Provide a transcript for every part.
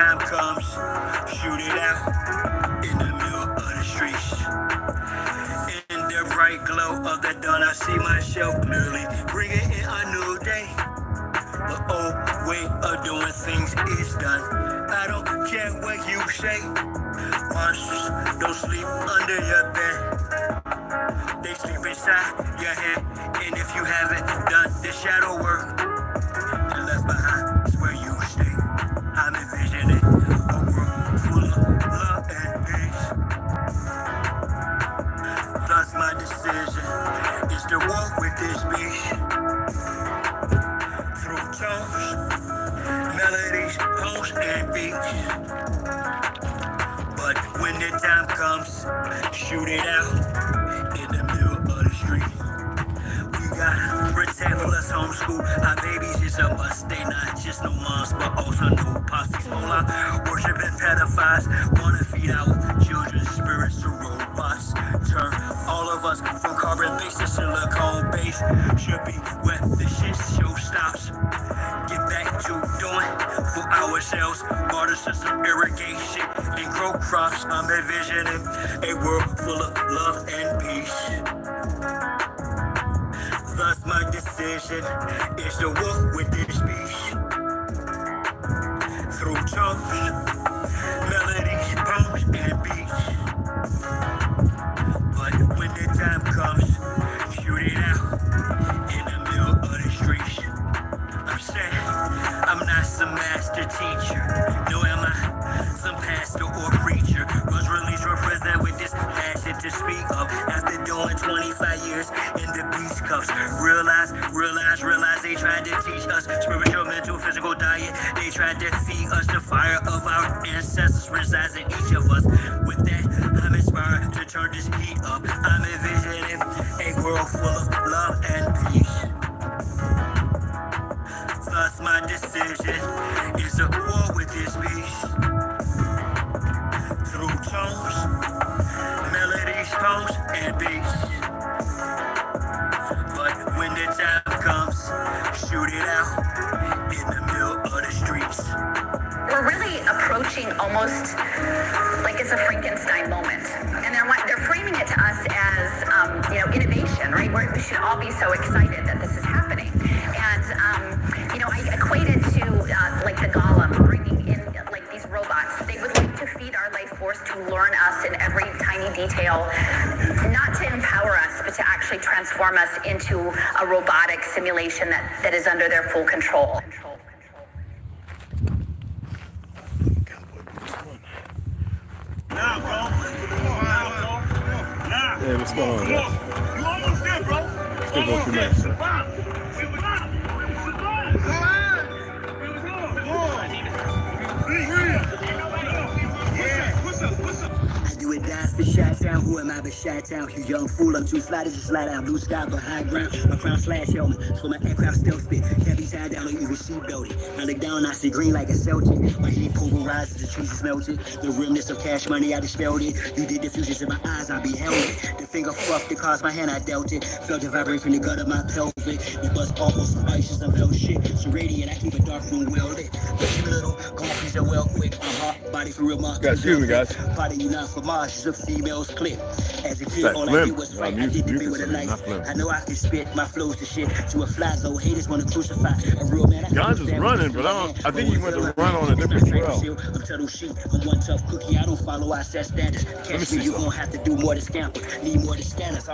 time comes, shoot it out in the middle of the streets. In the bright glow of the dawn, I see myself clearly, bringing in a new day. The old way of doing things is done. I don't care what you say. Monsters don't sleep under your bed. They sleep inside your head. And if you haven't done the shadow work and left behind is where you stay. I'm envisioning a world full of love and peace. Thus my decision is to walk with this beast. Through tones, melodies, poems, and beats. But when the time comes, shoot it out in the middle of the street. We gotta protect us homeschool. Our babies is a must. They not just no moms, but also no posses. Mola, worshiping pedophiles. Wanna feed our children's spirits to robots. Turn all of us from carbon-based to silicone-based. Should be where the shit show stops. Get back to doing for ourselves. Water system irrigation and grow crops. I'm envisioning a world full of love and peace. Thus my decision is to walk with this beast. Through tones, melodies, poems, and beats. But when the time comes, shoot it out in the middle of the streets. I'm saying I'm not some master teacher, nor am I some pastor or preacher. Was released from prison with this passion to speak of. After doing 25 years in the beast cuffs, realize they tried to teach us spiritual, mental, physical diet. They tried to feed us the fire of our ancestors resides in each of us. With that, I'm inspired to turn this heat up. I'm envisioning a world full of love and peace. Thus my decision is to war with this beast. Through tones, melodies, poems, and beats. But when the time comes, shoot it out in the middle of the streets. We're really approaching almost like it's a Frankenstein moment. And they're framing it to us as, innovation, right? We should all be so excited that this is happening. And, I equate it to like the golem bringing in like these robots. They would like to feed our life force to learn us in every tiny detail, not to empower us, but to actually transform us into a robotic simulation that is under their full control. Yeah, what's going on, guys? You almost there, bro. Still go through minutes. I do it dance for shot down. Who am I but shot down? You young fool, I'm too fly to just slide out. Blue sky but high ground. My crown slash helmet, so my aircraft stealth spit. Can't be tied down or even sheep belted. I look down, I see green like a Celtic. My heat pulverizes, the trees is melted. The remnants of cash money, I dispelled it. You did the fusions in my eyes, I beheld it. The finger fucked it, caused my hand, I dealt it. Felt the vibrate from the gut of my pelvic. The buzz almost from ices of hell shit. So radiant, I keep a dark room welded. But you little, golfies are well quick. My heart, body for real, my Excuse me, guys. body, you not for marches of females clip. As a kid, all I did was fight. I did debate with a knife. I know I can spit my flows to shit to a fly, though haters want to crucify a real man. Guns is running, but I think he went to run on a different trail. I'm turtle sheep. I'm one tough cookie. I don't follow our set standards. Catch me, you gonna have to do more to scamper. Need more to scanners.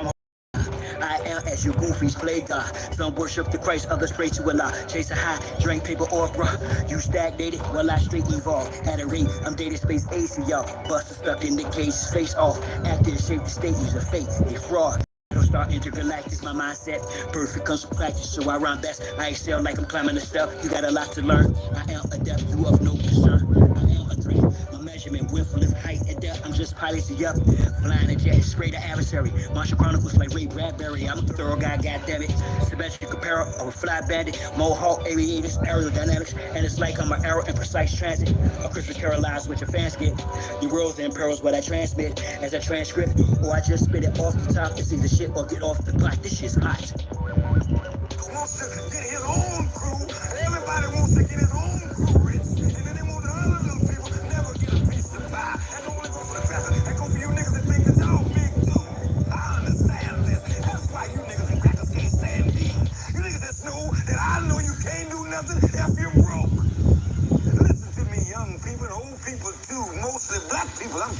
I am as your goofies play God. Some worship the Christ, others pray to Allah. Chase a high, drink paper or bruh. You stagnated, well I straight evolve. At a rate, I'm data space AC, y'all. Buster stuck in the cage, face off. After the shape, the state is a fake, a fraud. Don't start intergalactic, my mindset. Perfect comes from practice, so I rhyme best. I excel like I'm climbing a step. You got a lot to learn. I am adept, you of no concern. I am a threat. My measurement, width, lift, height, and depth. I'm just piloting up. Flying a jet, spray the adversary. Martial Chronicles like Ray Bradbury. I'm a thorough guy, goddammit. Symmetric apparel, I'm a fly bandit. Mohawk, aviators, aerodynamics. And it's like I'm an arrow in precise transit. A crystal carolized what your fans get. Your worlds and perils what I transmit as a transcript. Or I just spit it off the top. It's either shit or get off the pot. This shit's hot. Who wants to get his own crew? Everybody wants to get his own crew rich. And then they want the other little people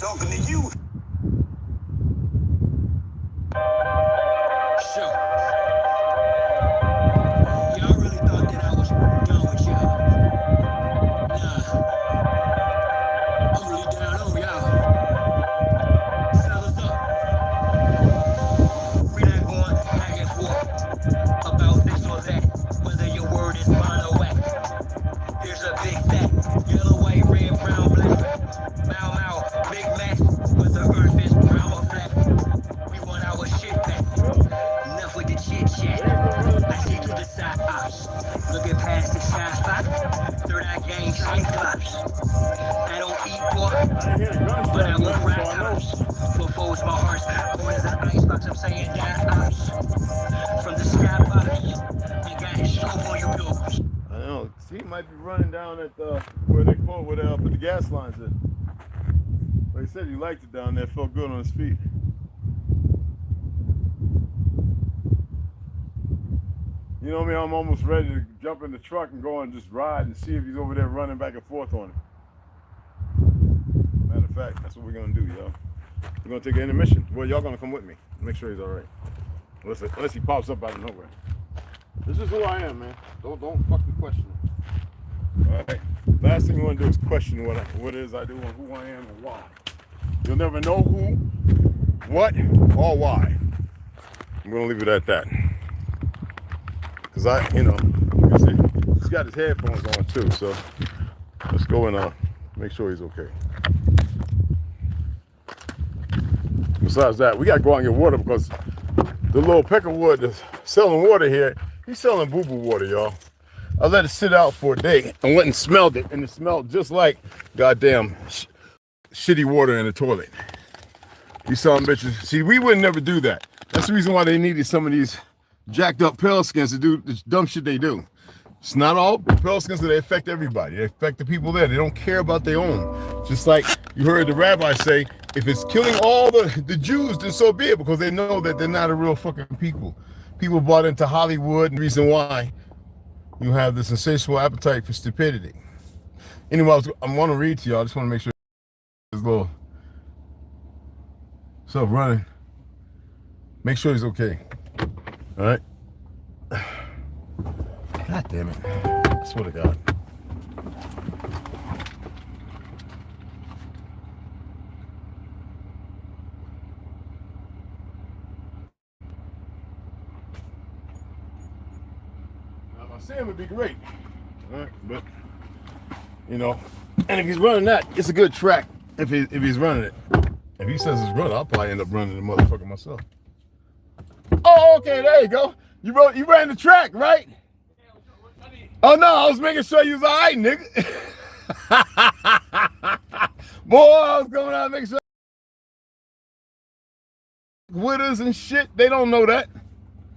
talking to you. Sure. Y'all really thought that I was done with y'all. Nah. I'm really down on y'all. Fellas up. We not going back and forth about this or that, whether your word is bond or whack. Here's a big fact, yellow, white, red, brown, black. Bow, bow, big match, whether earth is brown or flat. We want our shit back. Enough with the chit chat. I see to the side ops. Looking past the shot spot. Third eye game, cyclops. I don't eat pork, but I will ride house. For foes, my heart's cold as an icebox. I'm saying that ops. From the sky box. You got his scope on you, pilgrims. I know. He might be running down at where they call where they put the gas lines in. But he said he liked it down there. Felt good on his feet. You know me, I'm almost ready to jump in the truck and go and just ride and see if he's over there running back and forth on it. Matter of fact, that's what we're gonna do, y'all. We're gonna take an intermission. Well, y'all gonna come with me. Make sure he's all right. Unless he pops up out of nowhere. This is who I am, man. Don't fucking question it. All right. Last thing you want to do is question what it is I do and who I am and why. You'll never know who, what, or why. I'm gonna leave it at that. Cause you can see he's got his headphones on too. So let's go and make sure he's okay. Besides that, we gotta go out and get water because the little peckerwood that's selling water here, he's selling boo-boo water, y'all. I let it sit out for a day and went and smelled it, and it smelled just like goddamn shitty water in the toilet. You selling bitches. See, we would never do that. That's the reason why they needed some of these jacked up pale skins to do the dumb shit they do. It's not all pale skins, they affect everybody. They affect the people there. They don't care about their own. Just like you heard the rabbi say, if it's killing all the Jews, then so be it, because they know that they're not a real fucking people. People bought into Hollywood, and the reason why you have this insatiable appetite for stupidity. Anyway, I want to read to y'all. I just want to make sure this little stuff running. Make sure he's okay. All right. God damn it. I swear to God. Now, if I see him, it'd be great. All right, but, and if he's running that, it's a good track if he's running it. If he says it's running, I'll probably end up running the motherfucker myself. Oh, okay, there you go. You ran the track, right? Oh no, I was making sure you was all right, nigga. Boy, I was going out making sure with us and shit. They don't know that.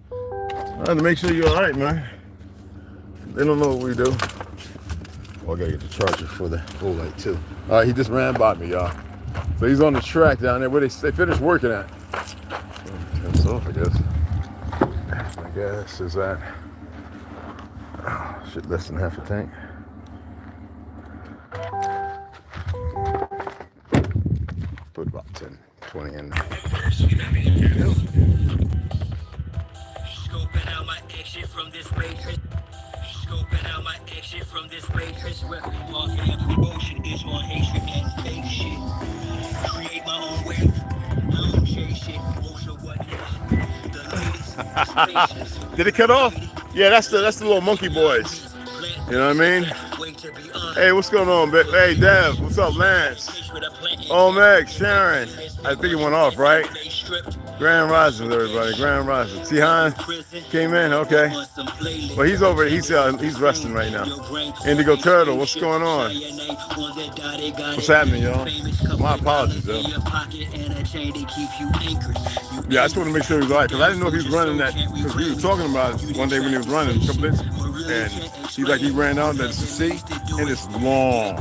I had to make sure you're all right, man. They don't know what we do. Oh, I gotta get the charger for the full light too. All right, he just ran by me, y'all. So he's on the track down there where they finished working at. Turn this off, I guess. My gas is at shit less than half a tank. Put about 10, 20 in there. Scoping out my exit from this matrix. Scoping out my exit from this matrix where marketing and promotion is on hatred and fake shit. Create my own wave. I don't chase shit. Most of what is the latest. Did it cut off? Yeah, that's the little monkey boys. You know what I mean? Hey, what's going on, babe? Hey, Dev, what's up, Lance? Oh, Meg, Sharon. I think it went off, right? Grand Rising, everybody. Grand Rising. Sihan came in, okay. Well, he's over. He's resting right now. Indigo Turtle, what's going on? What's happening, y'all? My apologies, though. Yeah, I just want to make sure he was all right, because I didn't know if he was running that, because we were talking about it one day when he was running, a couple days, and he's like, he ran out there to see, and it's long.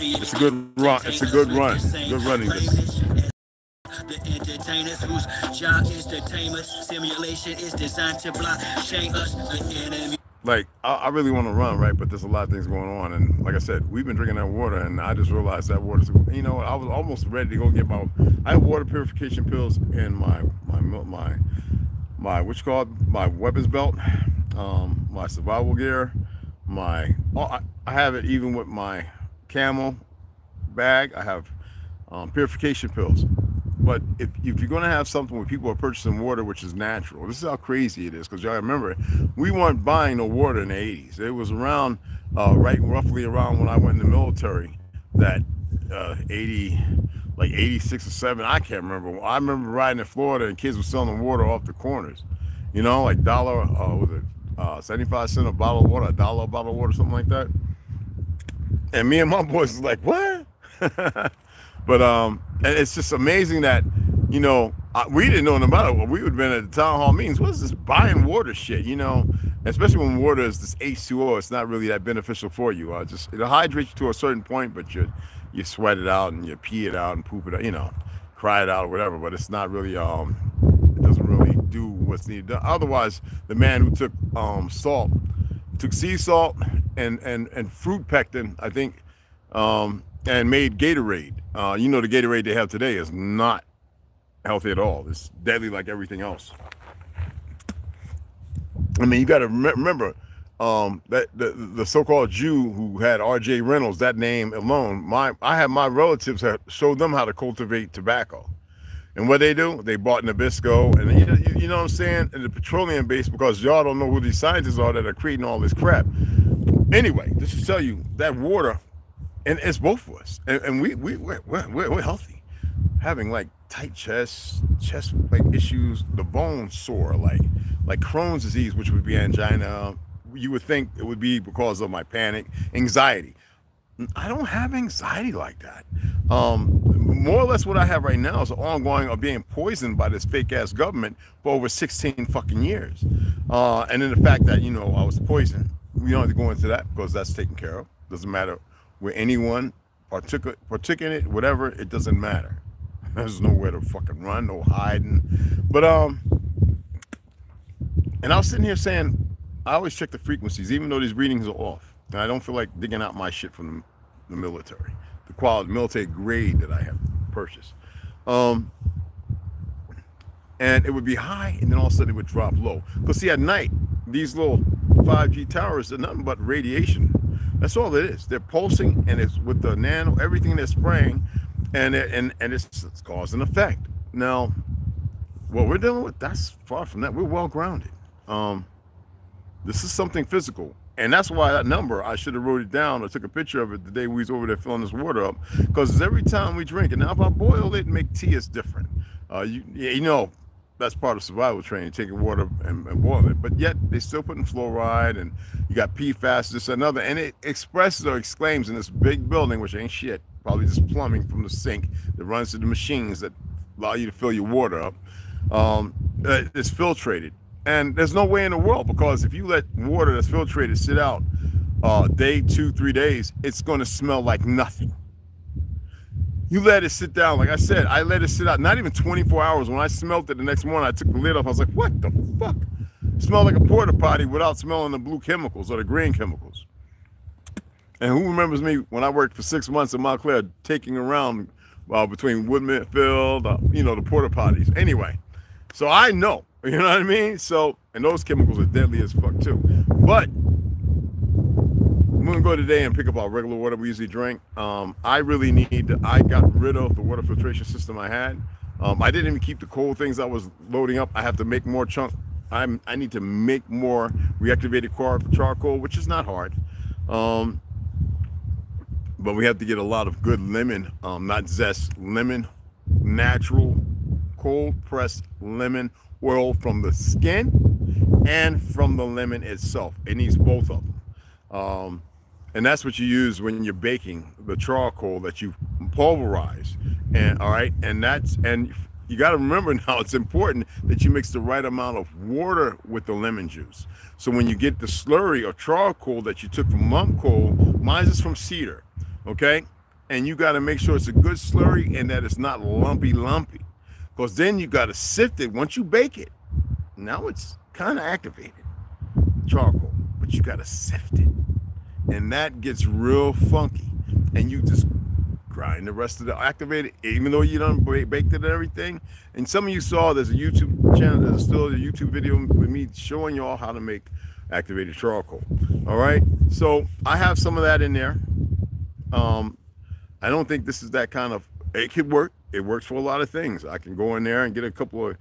It's a good run. It's a good run. Good running distance. The entertainers whose job is to tame us. Simulation is designed to block, shame us, the enemy. like I really want to run, right? But there's a lot of things going on, and like I said, we've been drinking that water, and I just realized that water's, you know, I was almost ready to go get I have water purification pills in my what you call it, my weapons belt, my survival gear, I have it even with my camel bag. I have purification pills. But if you're going to have something where people are purchasing water, which is natural, this is how crazy it is. Because y'all remember, we weren't buying no water in the 80s. It was around, roughly around when I went in the military, that 86 or 7, I can't remember. I remember riding in Florida and kids were selling water off the corners. You know, like dollar, 75 cents a bottle of water, $1 a bottle of water, something like that. And me and my boys was like, what? But and it's just amazing that, you know, we didn't know no matter what. We would have been at the town hall meetings. What is this buying water shit, you know? Especially when water is this H2O, it's not really that beneficial for you. It'll hydrate you to a certain point, but you sweat it out and you pee it out and poop it out, you know, cry it out or whatever. But it's not really, it doesn't really do what's needed. Otherwise, the man who took salt, took sea salt and fruit pectin, I think, and made Gatorade. You know, the Gatorade they have today is not healthy at all. It's deadly like everything else. I mean, you got to remember that the so-called Jew who had R.J. Reynolds, that name alone, I have my relatives that showed them how to cultivate tobacco. And what they do, they bought Nabisco, and you know what I'm saying, and the petroleum base, because y'all don't know who these scientists are that are creating all this crap. Anyway, this to tell you that water, and it's both of us, and we're healthy, having like tight chest like issues, the bones sore, like Crohn's disease, which would be angina. You would think it would be because of my panic, anxiety. I don't have anxiety like that. More or less what I have right now is ongoing of being poisoned by this fake ass government for over 16 fucking years. And then the fact that, you know, I was poisoned, we don't have to go into that because that's taken care of. Doesn't matter where anyone partook in it, whatever, it doesn't matter. There's nowhere to fucking run, no hiding. But and I was sitting here saying, I always check the frequencies, even though these readings are off. And I don't feel like digging out my shit from the military, the quality military grade that I have purchased. And it would be high, and then all of a sudden it would drop low. Because see, at night, these little 5G towers are nothing but radiation. That's all it is. They're pulsing, and it's with the nano, everything they're spraying, and it's cause and effect. Now, what we're dealing with, that's far from that. We're well grounded. This is something physical. And that's why that number, I should have wrote it down or took a picture of it the day we was over there filling this water up. Because every time we drink it, now if I boil it and make tea, it's different. You know, that's part of survival training, taking water and boiling it. But yet, they still putting fluoride, and you got PFAS, this and another. And it expresses or exclaims in this big building, which ain't shit, probably just plumbing from the sink that runs to the machines that allow you to fill your water up. It's filtrated. And there's no way in the world, because if you let water that's filtrated sit out day, 2-3 days, it's going to smell like nothing. You let it sit down, like I said, I let it sit out, not even 24 hours. When I smelled it the next morning, I took the lid off. I was like, what the fuck? It smelled like a porta potty without smelling the blue chemicals or the green chemicals. And who remembers me when I worked for 6 months in Montclair, taking around between Woodmanfield, you know, the porta potties. Anyway, so I know. You know what I mean? So, and those chemicals are deadly as fuck too. But I'm gonna go today and pick up our regular water we usually drink. I really I got rid of the water filtration system I had. I didn't even keep the cold things I was loading up. I have to make more I need to make more reactivated charcoal, which is not hard. But we have to get a lot of good lemon, not zest, lemon, natural, cold pressed lemon oil from the skin and from the lemon itself. It needs both of them. And that's what you use when you're baking the charcoal that you pulverize. And all right, and you got to remember now, it's important that you mix the right amount of water with the lemon juice. So when you get the slurry of charcoal that you took from lump coal, mine is from cedar, okay? And you got to make sure it's a good slurry and that it's not lumpy. Because then you got to sift it once you bake it. Now it's kind of activated, charcoal. but you gotta sift it, and that gets real funky, and you just grind the rest of the activated, even though you done baked it and everything. And some of you saw there's a YouTube channel, there's still a YouTube video with me showing y'all how to make activated charcoal. All right, so I have some of that in there. I don't think this is that kind of, it could work. It works for a lot of things. I can go in there and get a couple of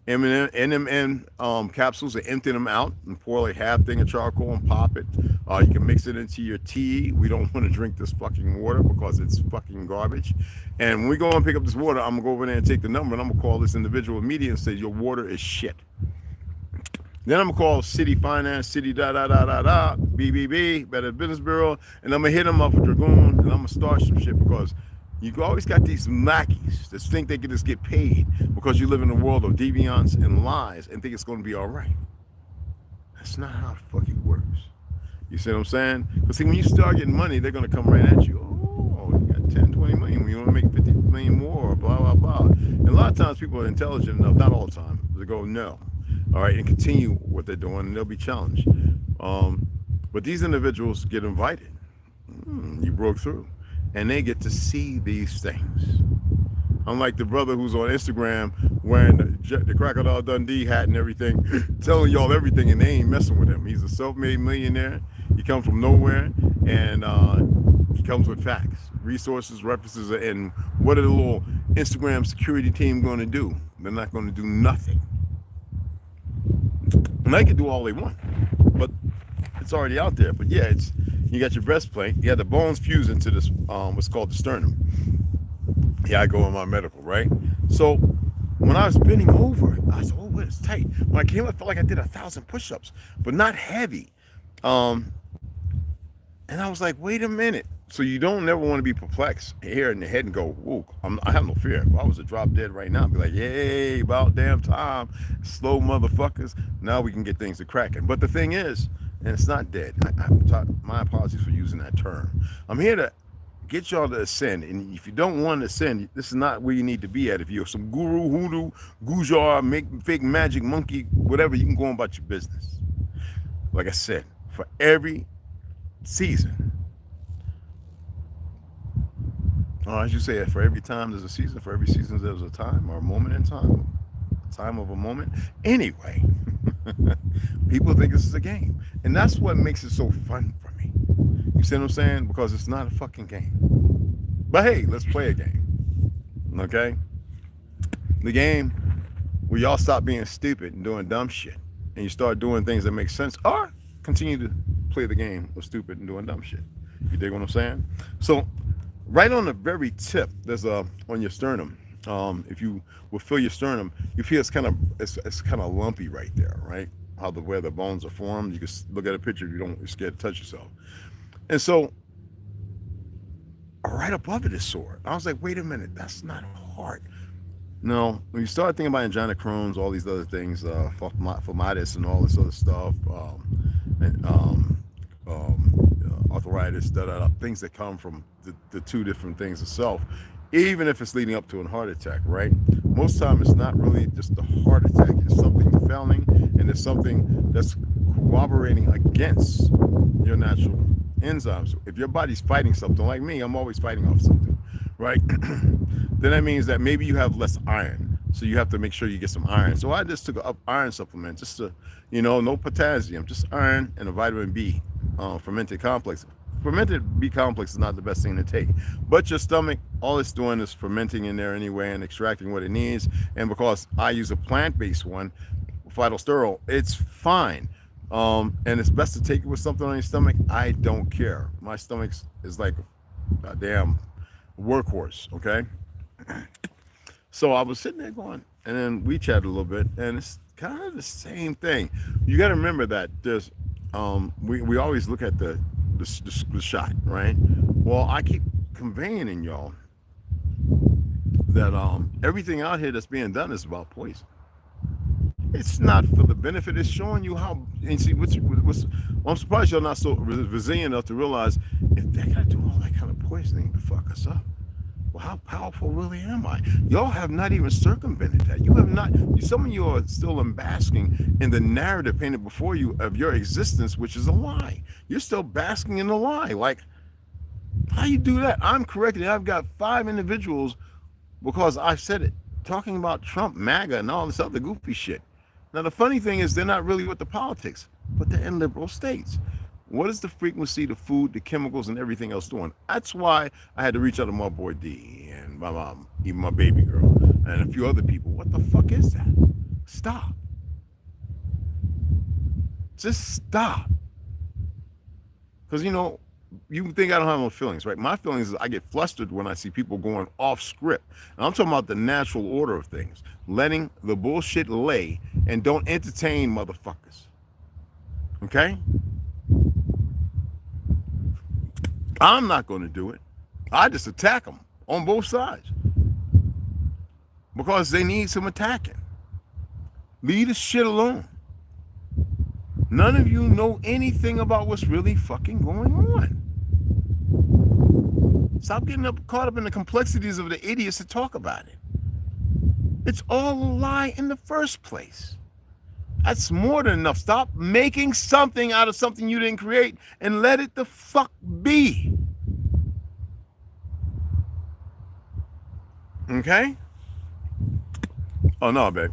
NMN capsules and empty them out and pour like half thing of charcoal and pop it. You can mix it into your tea. We don't want to drink this fucking water because it's fucking garbage. And when we go and pick up this water, I'm gonna go over there and take the number, and I'm gonna call this individual immediately and say your water is shit. Then I'm gonna call City Finance, City BBB, Better Business Bureau, and I'm gonna hit them up with Dragoon, and I'm gonna start some shit, because you always got these lackeys that think they can just get paid because you live in a world of deviance and lies and think it's gonna be all right. That's not how it fucking works. You see what I'm saying? Because see, when you start getting money, they're gonna come right at you. Oh, you got 10, 20 million. You wanna make 50 million more, blah, blah, blah. And a lot of times people are intelligent enough, not all the time, to go, no. All right, and continue what they're doing, and they'll be challenged. But these individuals get invited. You broke through, and they get to see these things. Unlike the brother who's on Instagram wearing the Crocodile Dundee hat and everything, telling y'all everything, and they ain't messing with him. He's a self-made millionaire. He comes from nowhere, and he comes with facts, resources, references, and what are the little Instagram security team going to do? They're not going to do nothing. And they can do all they want, but it's already out there. But yeah, it's, you got your breastplate, you got the bones fused into this what's called the sternum. Yeah, I go in my medical, right? So when I was bending over, I said, oh, it's tight. When I came up, I felt like I did 1,000 push-ups, but not heavy. And I was like, wait a minute. So you don't never want to be perplexed here in the head and go, whoa, I have no fear. If I was to drop dead right now, I'd be like, yay, about damn time. Slow motherfuckers. Now we can get things to cracking. But the thing is, and it's not dead. My apologies for using that term. I'm here to get y'all to ascend. And if you don't want to ascend, this is not where you need to be at. If you're some guru, hoodoo, gujar, make fake magic monkey, whatever, you can go on about your business. Like I said, for every season, as you say, for every time there's a season, for every season there's a time or a moment in time, time of a moment. Anyway, people think this is a game, and that's what makes it so fun for me. You see what I'm saying? Because it's not a fucking game. But hey, let's play a game. Okay? The game where y'all stop being stupid and doing dumb shit, and you start doing things that make sense, or continue to play the game of stupid and doing dumb shit. You dig what I'm saying? So right on the very tip, there's on your sternum. If you will feel your sternum, you feel it's kind of lumpy right there, right? Where the bones are formed. You can look at a picture if you're scared to touch yourself. And so right above it is sore. I was like, wait a minute, that's not heart. No, when you start thinking about angina, Crohn's, all these other things, phlebitis and all this other stuff, arthritis, things that come from the two different things itself, even if it's leading up to a heart attack, right? Most time it's not really just a heart attack. It's something failing, and it's something that's cooperating against your natural enzymes. If your body's fighting something, like me, I'm always fighting off something, right? Then that means that maybe you have less iron. So you have to make sure you get some iron. So I just took an iron supplement, just to, no potassium, just iron and a vitamin B, fermented complex. Fermented B complex is not the best thing to take, but your stomach, all it's doing is fermenting in there anyway and extracting what it needs. And because I use a plant-based one, phytosterol, it's fine. And it's best to take it with something on your stomach. I don't care. My stomach is like a damn workhorse, okay? So I was sitting there going, and then we chatted a little bit, and it's kind of the same thing. You got to remember that there's, we always look at the shot, right? Well, I keep conveying in y'all that everything out here that's being done is about poison. It's not for the benefit. It's showing you how. And see, I'm surprised y'all not so resilient enough to realize if they gotta do all that kind of poisoning to fuck us up. Well, how powerful really am I? Y'all have not even circumvented that. You some of you are still basking in the narrative painted before you of your existence, which is a lie. You're still basking in the lie. Like, how you do that? I'm corrected. I've got 5 individuals because I said it, talking about Trump, MAGA, and all this other goofy shit. Now, the funny thing is they're not really with the politics, but they're in liberal states. What is the frequency, the food, the chemicals, and everything else doing? That's why I had to reach out to my boy D and my mom, even my baby girl, and a few other people. What the fuck is that? Stop. Just stop. Because, you know, you think I don't have no feelings, right? My feelings is I get flustered when I see people going off script. And I'm talking about the natural order of things. Letting the bullshit lay and don't entertain motherfuckers. Okay? I'm not going to do it. I just attack them on both sides because they need some attacking. Leave the shit alone. None of you know anything about what's really fucking going on. Stop getting caught up in the complexities of the idiots that talk about it. It's all a lie in the first place. That's more than enough. Stop making something out of something you didn't create and let it the fuck be. Okay? Oh, no, babe.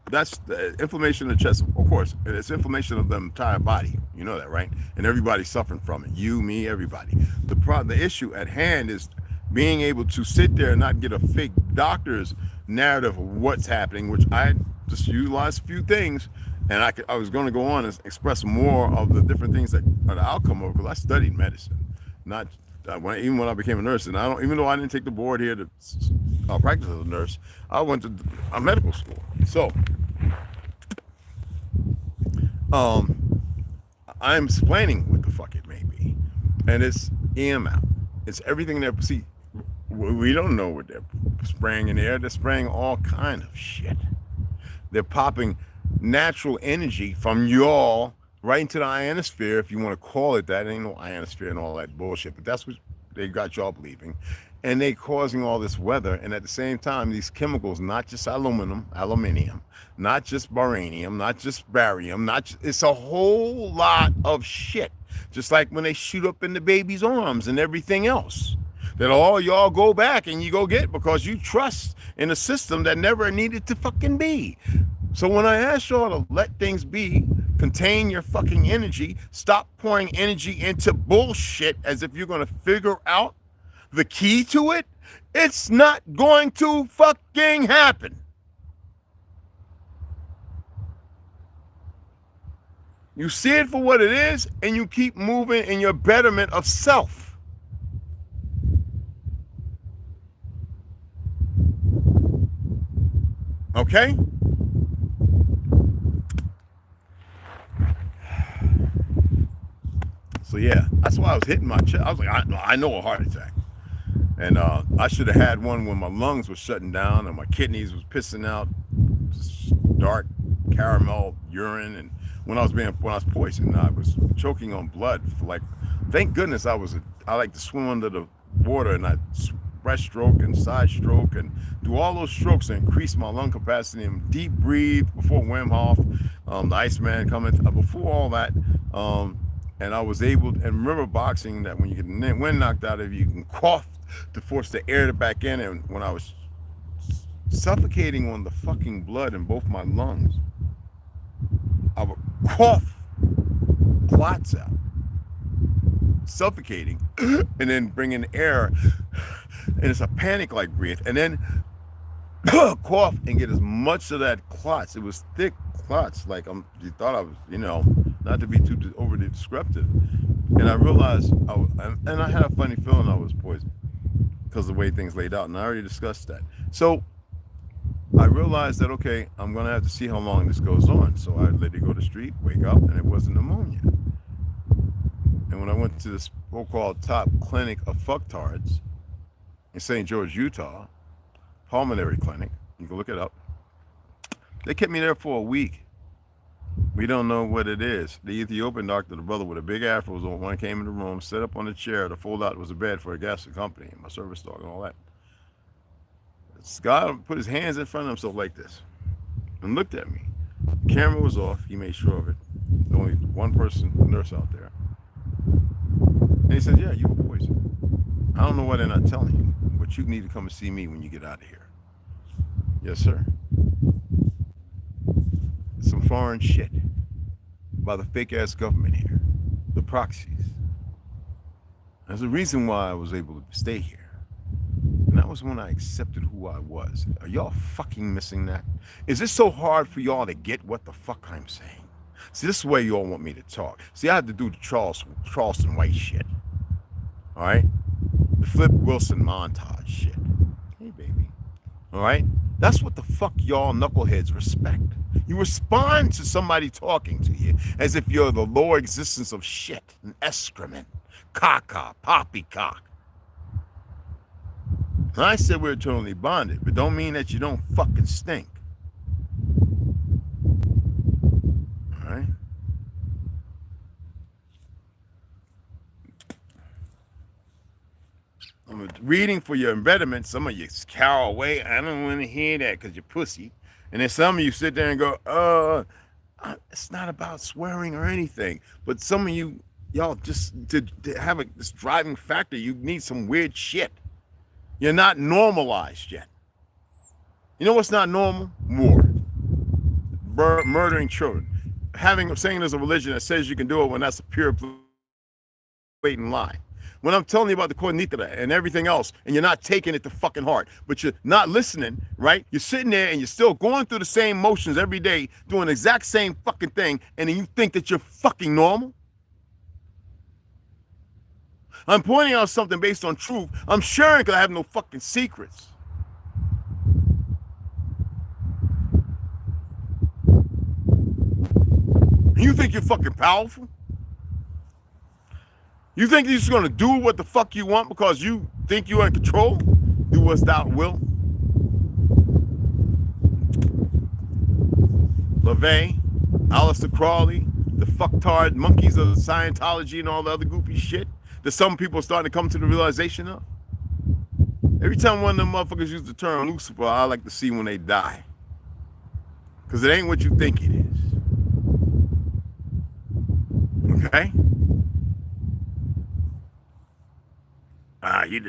That's the inflammation of the chest. Of course, it's inflammation of the entire body. You know that, right? And everybody's suffering from it. You, me, everybody. The issue at hand is being able to sit there and not get a fake doctor's narrative of what's happening, which I just utilized a few things. And I was going to go on and express more of the different things that are the outcome of it, because I studied medicine, not even when I became a nurse. And even though I didn't take the board here to practice as a nurse, I went to a medical school. So, I'm explaining what the fuck it may be, and it's EMF. It's everything that see. We don't know what they're spraying in the air. They're spraying all kind of shit. They're popping natural energy from y'all right into the ionosphere, if you want to call it that. Ain't no ionosphere and all that bullshit, but that's what they got y'all believing. And they causing all this weather, and at the same time, these chemicals, not just aluminium, not just baranium, not just barium, it's a whole lot of shit. Just like when they shoot up in the baby's arms and everything else. That all y'all go back and you go get because you trust in a system that never needed to fucking be. So when I ask y'all to let things be, contain your fucking energy, stop pouring energy into bullshit as if you're going to figure out the key to it, it's not going to fucking happen. You see it for what it is, and you keep moving in your betterment of self. Okay? So yeah, that's why I was hitting my chest. I was like, I know a heart attack. And I should have had one when my lungs were shutting down and my kidneys was pissing out dark caramel urine. And when I was poisoned, I was choking on blood. Thank goodness I like to swim under the water, and I breaststroke and side stroke and do all those strokes to increase my lung capacity and deep breathe before Wim Hof, the Iceman coming, before all that. And I was able, and remember boxing, that when you get the wind knocked out of you, you can cough to force the air back in. And when I was suffocating on the fucking blood in both my lungs, I would cough clots out, suffocating, and then bring in air, and it's a panic-like breath, and then cough and get as much of that clots. It was thick clots, like you thought I was, not to be too overly descriptive. And I realized, and I had a funny feeling I was poisoned because of the way things laid out, and I already discussed that. So I realized that, okay, I'm going to have to see how long this goes on. So I let it go to street, wake up, and it wasn't pneumonia. And when I went to this so-called top clinic of fucktards in St. George, Utah, pulmonary clinic, you can look it up, they kept me there for a week. We don't know what it is. The Ethiopian doctor, the brother with a big afro, was the one came in the room, sat up on the chair. The fold out was a bed for a gas company, my service dog and all that. This guy put his hands in front of himself like this. and looked at me. The camera was off. He made sure of it. There's only one person, nurse out there. And he said, yeah, you were poisoned. I don't know why they're not telling you, but you need to come and see me when you get out of here. Yes, sir. Some foreign shit by the fake-ass government here, the proxies. There's a reason why I was able to stay here. And that was when I accepted who I was. Are y'all fucking missing that? Is it so hard for y'all to get what the fuck I'm saying? See, this is the way y'all want me to talk. See, I had to do the Charleston White shit. All right? The Flip Wilson montage shit. Hey, baby. All right? That's what the fuck y'all knuckleheads respect. You respond to somebody talking to you as if you're the lower existence of shit and excrement. Caca, poppycock. I said we're eternally bonded, but don't mean that you don't fucking stink. All right? I'm reading for your embedment. Some of you cower away. I don't want to hear that because you're pussy. And then some of you sit there and go, it's not about swearing or anything. But some of you, y'all just to have this driving factor, you need some weird shit. You're not normalized yet. You know what's not normal? War. Murdering children. Saying there's a religion that says you can do it when that's a pure blatant lie. When I'm telling you about the Cornitra and everything else, and you're not taking it to fucking heart, but you're not listening, right? You're sitting there and you're still going through the same motions every day, doing the exact same fucking thing, and then you think that you're fucking normal? I'm pointing out something based on truth. I'm sharing because I have no fucking secrets. You think you're fucking powerful? You think you're just gonna do what the fuck you want because you think you're in control? Do as thou wilt. LaVey, Aleister Crowley, the fucktard monkeys of Scientology and all the other goofy shit that some people are starting to come to the realization of. Every time one of them motherfuckers use the term Lucifer, I like to see when they die. Because it ain't what you think it is. Okay?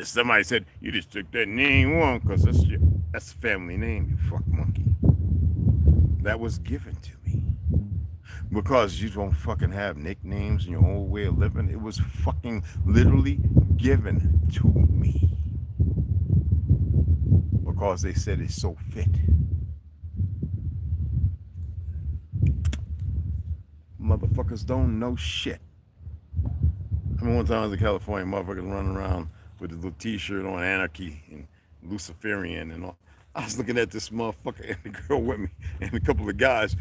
Somebody said, you just took that name wrong because that's the family name, you fuck monkey. That was given to me. Because you don't fucking have nicknames in your old way of living. It was fucking literally given to me. Because they said it's so fit. Motherfuckers don't know shit. I remember one time I was in California, motherfuckers running around with a little t-shirt on, anarchy and Luciferian and all. I was looking at this motherfucker and the girl with me and a couple of guys.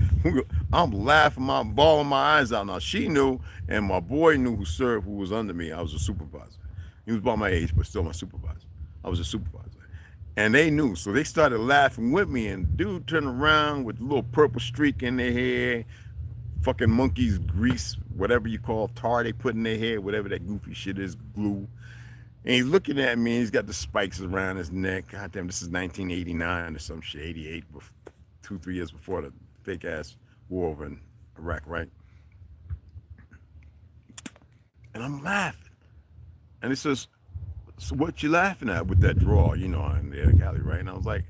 I'm laughing, bawling my eyes out. Now she knew, and my boy knew who was under me. I was a supervisor. He was about my age, but still my supervisor. I was a supervisor. And they knew, so they started laughing with me, and dude turned around with a little purple streak in their hair, fucking monkeys, grease, whatever you call tar they put in their hair, whatever that goofy shit is, glue. And he's looking at me, and he's got the spikes around his neck. God damn, this is 1989 or some shit, 88, 2-3 years before the fake ass war over in Iraq, right? And I'm laughing. And he says, so what you laughing at with that draw, you know, in the Cali, right? And I was like,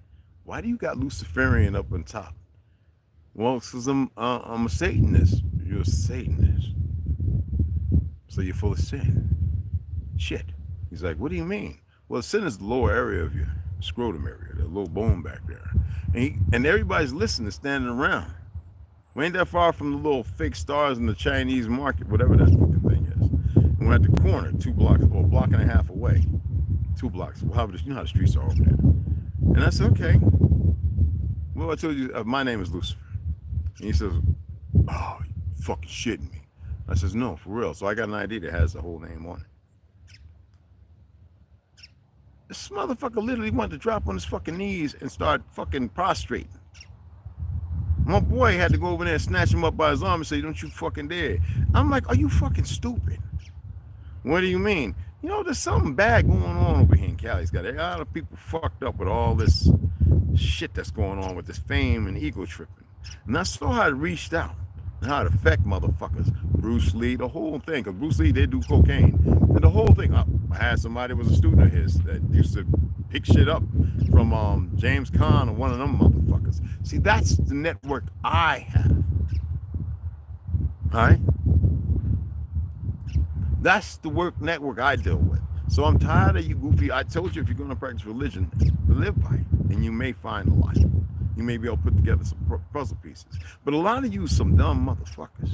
why do you got Luciferian up on top? Well, because I'm a Satanist. You're a Satanist. So you're full of sin. Shit. He's like, what do you mean? Well, sin is the lower area of your scrotum area, the little bone back there. And everybody's listening, standing around. We ain't that far from the little fake stars in the Chinese market, whatever that fucking thing is. And we're at the corner, 2 blocks, or a block and a half away. 2 blocks. You know how the streets are over there. And I said, okay. Well, I told you, my name is Lucifer. And he says, oh, you fucking shitting me. I says, no, for real. So I got an ID that has the whole name on it. This motherfucker literally wanted to drop on his fucking knees and start fucking prostrating. My boy had to go over there and snatch him up by his arm and say, don't you fucking dare. I'm like, are you fucking stupid? What do you mean? You know, there's something bad going on over here in Cali. It's got a lot of people fucked up with all this shit that's going on with this fame and ego tripping. And I saw how it reached out and how it affect motherfuckers. Bruce Lee, the whole thing, because Bruce Lee did do cocaine. And the whole thing, I had somebody who was a student of his that used to pick shit up from James Caan or one of them motherfuckers. See, that's the network I have. All right? That's the network I deal with. So I'm tired of you goofy. I told you if you're going to practice religion, live by it. And you may find a lot. You may be able to put together some puzzle pieces. But a lot of you some dumb motherfuckers.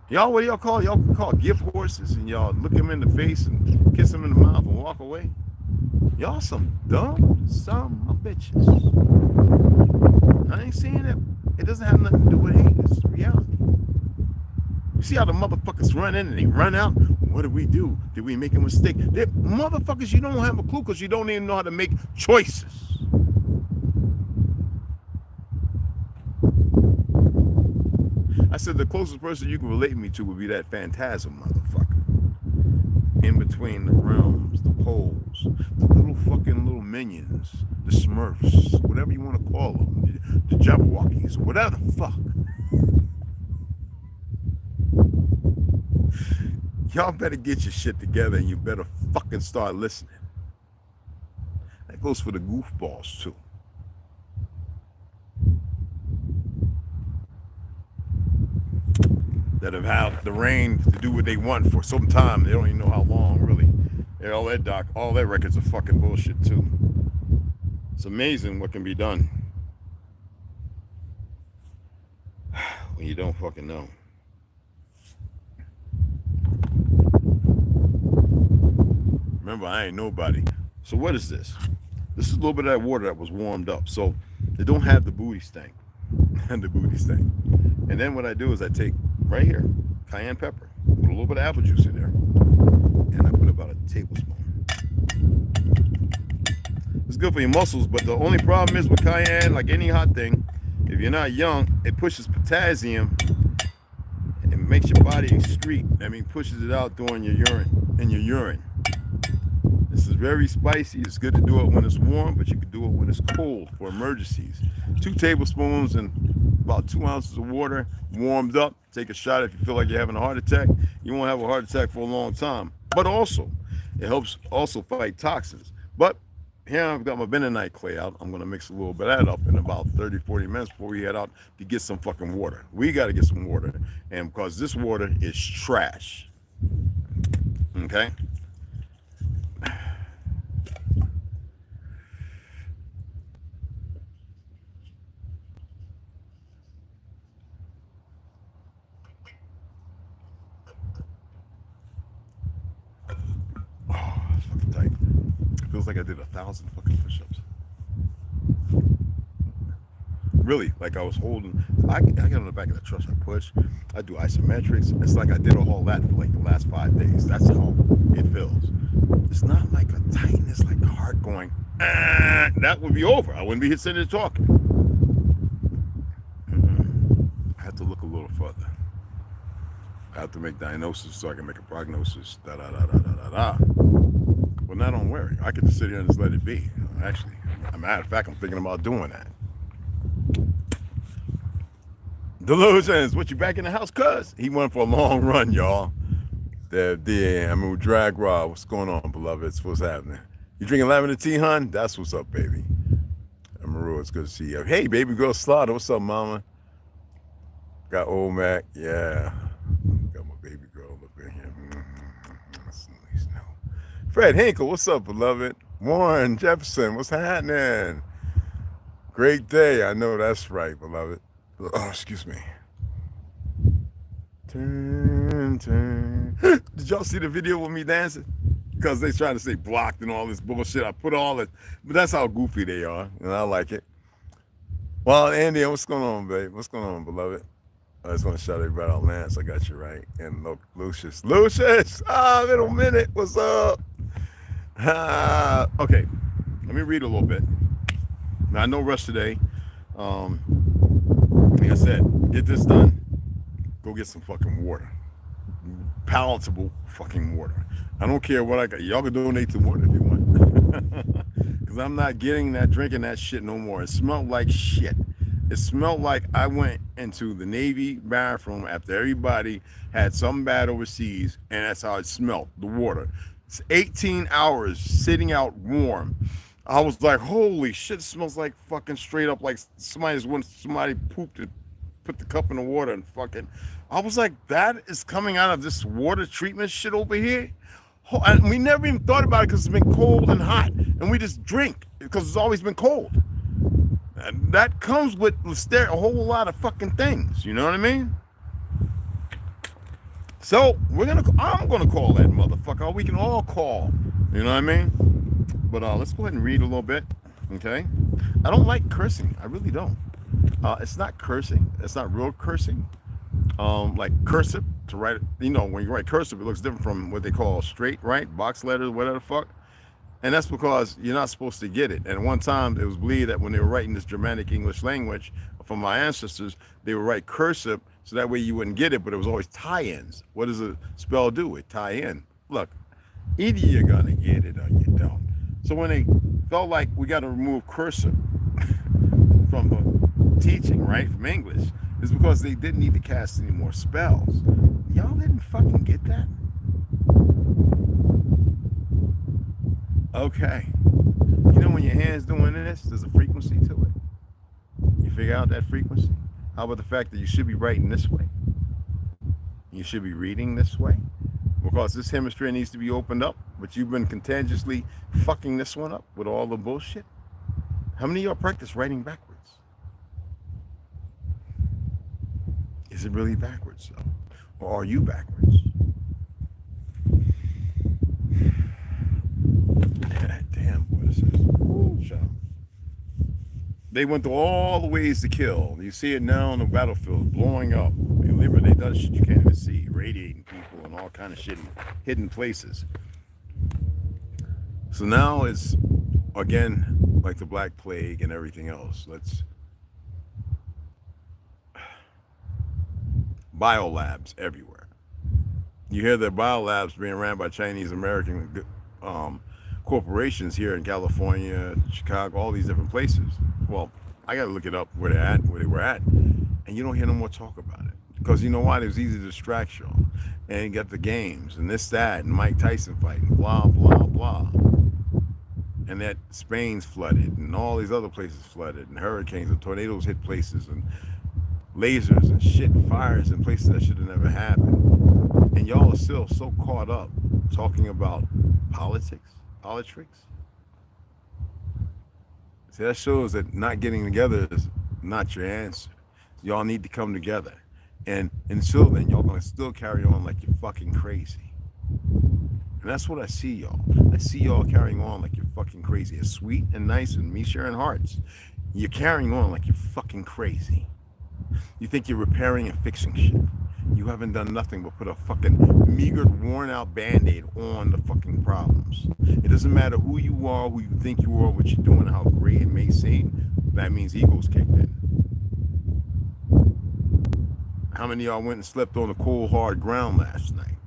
Y'all, what do y'all call? Y'all call gift horses and y'all look them in the face and kiss them in the mouth and walk away. Y'all some dumb son of bitches. I ain't saying it. It doesn't have nothing to do with hate. It's reality. You see how the motherfuckers run in and they run out? What did we do? Did we make a mistake? They're motherfuckers, you don't have a clue because you don't even know how to make choices. I said the closest person you can relate me to would be that phantasm motherfucker. In between the realms, the poles, the little minions, the Smurfs, whatever you want to call them, the Jabberwockies, whatever the fuck. Y'all better get your shit together and you better fucking start listening. That goes for the goofballs too. That have had the reign to do what they want for some time. They don't even know how long, really. And all that records are fucking bullshit too. It's amazing what can be done when you don't fucking know. Remember, I ain't nobody. So what is this? This is a little bit of that water that was warmed up. So it don't have the booty stank. And the booty stank. And then what I do is I take right here, cayenne pepper, put a little bit of apple juice in there, and I put about a tablespoon. It's good for your muscles, but the only problem is with cayenne, like any hot thing, if you're not young, it pushes potassium and makes your body excrete. I mean, pushes it out during your urine. This is very spicy. It's good to do it when it's warm, but you can do it when it's cold for emergencies. 2 tablespoons and about 2 ounces of water warmed up. Take a shot if you feel like you're having a heart attack. You won't have a heart attack for a long time. But also, it helps also fight toxins. But here I've got my bentonite clay out. I'm going to mix a little bit of that up in about 30, 40 minutes before we head out to get some fucking water. We got to get some water. And because this water is trash. Okay? Tight. It feels like I did 1,000 fucking push-ups. Really, like I was holding. I get on the back of the truck. I push. I do isometrics. It's like I did all that for like the last 5 days. That's how it feels. It's not like a tightness, like the heart going. That would be over. I wouldn't be sitting there talking. I have to look a little further. I have to make diagnosis so I can make a prognosis. Well, now don't worry. I can just sit here and just let it be. Actually, as a matter of fact, I'm thinking about doing that. Delusions, what, you back in the house, cuz? He went for a long run, y'all. I'm with Drag Rob. What's going on, beloveds? What's happening? You drinking lavender tea, hun? That's what's up, baby. And Maru, it's good to see you. Hey, baby girl Slaughter, what's up, mama? Got old Mac, yeah. Got my baby girl up in here. Fred Hinkle, what's up, beloved? Warren Jefferson, what's happening? Great day, I know that's right, beloved. Oh, excuse me. Turn, turn. Did y'all see the video with me dancing? Because they trying to say blocked and all this bullshit. I put all it, but that's how goofy they are, and I like it. Well, Andy, what's going on, babe? What's going on, beloved? I just want to shout everybody out, Lance. I got you right. And look, Lucius, little minute. What's up? Okay, let me read a little bit. Now, no rush today. Like I said, get this done. Go get some fucking water. Palatable fucking water. I don't care what I got. Y'all can donate to water if you want. Because because I'm not getting that, drinking that shit no more. It smelled like shit. It smelled like I went into the Navy bathroom after everybody had something bad overseas, and that's how it smelled, the water. It's 18 hours sitting out warm. I was like, holy shit, it smells like fucking straight up like somebody pooped and put the cup in the water and fucking, I was like, that is coming out of this water treatment shit over here? And we never even thought about it because it's been cold and hot, and we just drink because it's always been cold. And that comes with a whole lot of fucking things, you know what I mean? So I'm gonna call that motherfucker. We can all call, you know what I mean? But let's go ahead and read a little bit, okay? I don't like cursing, I really don't. It's not cursing, it's not real cursing. Like cursive, to write, you know, when you write cursive, it looks different from what they call straight, right? Box letters, whatever the fuck. And that's because you're not supposed to get it. And at one time, it was believed that when they were writing this Germanic English language from my ancestors, they would write cursive so that way you wouldn't get it, but it was always tie-ins. What does a spell do? It tie in. Look, either you're gonna get it or you don't. So when they felt like we got to remove cursive from the teaching, right, from English, it's because they didn't need to cast any more spells. Y'all didn't fucking get that? Okay. You know when your hand's doing this, there's a frequency to it. You figure out that frequency? How about the fact that you should be writing this way? You should be reading this way? Because this hemisphere needs to be opened up, but you've been contagiously fucking this one up with all the bullshit. How many of y'all practice writing backwards? Is it really backwards though? Or are you backwards? Damn, boy, this is ooh, child. They went through all the ways to kill. You see it now on the battlefield, blowing up. They done shit you can't even see, radiating people and all kind of shit in hidden places. So now it's, again, like the Black Plague and everything else. Biolabs everywhere. You hear that biolabs being ran by Chinese American corporations here in California, Chicago, all these different places. Well, I got to look it up where they were at, and you don't hear no more talk about it because you know why? It was easy to distract you, and you got the games and this, that, and Mike Tyson fighting, blah blah blah, and that Spain's flooded and all these other places flooded, and hurricanes and tornadoes hit places, and lasers and shit, fires in places that should have never happened, and y'all are still so caught up talking about politics. See, that shows that not getting together is not your answer. Y'all need to come together. And until then, y'all gonna still carry on like you're fucking crazy. And that's what I see y'all. I see y'all carrying on like you're fucking crazy. It's sweet and nice and me sharing hearts. You're carrying on like you're fucking crazy. You think you're repairing and fixing shit. You haven't done nothing but put a fucking meagered, worn out Band-Aid on the fucking problems. It doesn't matter who you are, who you think you are, what you're doing, how great it may seem. That means ego's kicked in. How many of y'all went and slept on the cold, hard ground last night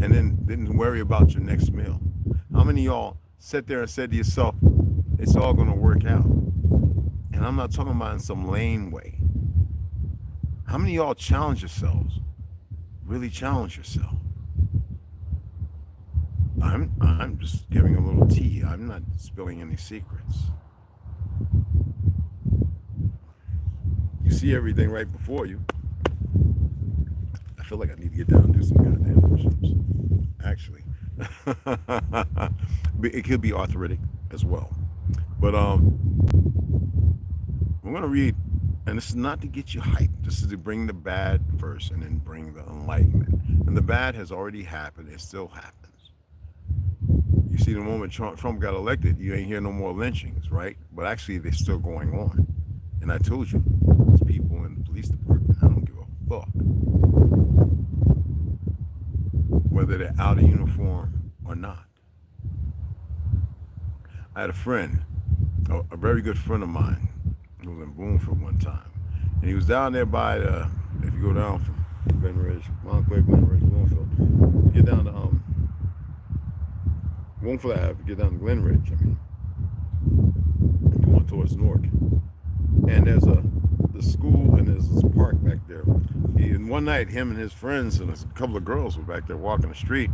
and then didn't worry about your next meal? How many of y'all sat there and said to yourself, it's all gonna work out? And I'm not talking about in some lame way. How many of y'all challenge yourselves? Really challenge yourself. I'm just giving a little tea. I'm not spilling any secrets. You see everything right before you. I feel like I need to get down and do some goddamn push-ups. Actually. It could be arthritic as well. But I'm gonna read. And this is not to get you hyped. This is to bring the bad first and then bring the enlightenment. And the bad has already happened. It still happens. You see, the moment Trump got elected, you ain't hear no more lynchings, right? But actually, they're still going on. And I told you, there's people in the police department, I don't give a fuck. Whether they're out of uniform or not. I had a friend, a very good friend of mine, he was in Bloomfield one time, and he was down there by the, if you go down from Glen Ridge, Montclair, Glen Ridge, Bloomfield, get down to Bloomfield Ave, get down to Glen Ridge, going towards Newark. And there's the school and there's this park back there. And one night, him and his friends and a couple of girls were back there walking the street,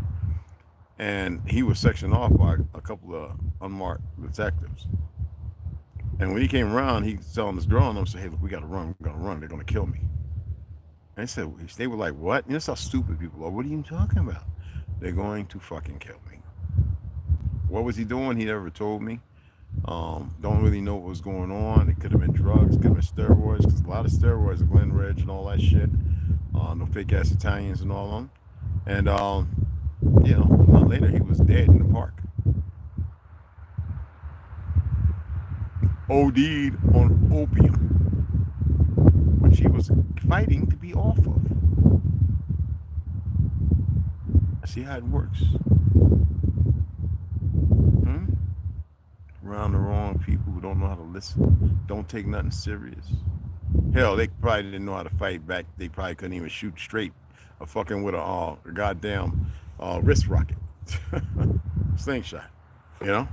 and he was sectioned off by a couple of unmarked detectives. And when he came around, he's telling this girl and them, say, "Hey, look, we gotta run. We're gonna run. They're gonna kill me." And they were like, "What?" You know, that's how stupid people are. What are you talking about? They're going to fucking kill me. What was he doing? He never told me. Don't really know what was going on. It could have been drugs, could have been steroids, because a lot of steroids are Glen Ridge and all that shit. No fake ass Italians and all of them. And you know, a month later he was dead in the park. OD'd on opium, which he was fighting to be off of. See how it works. Around the wrong people who don't know how to listen, don't take nothing serious. Hell, they probably didn't know how to fight back. They probably couldn't even shoot straight, or fucking with a goddamn wrist rocket, slingshot, you know.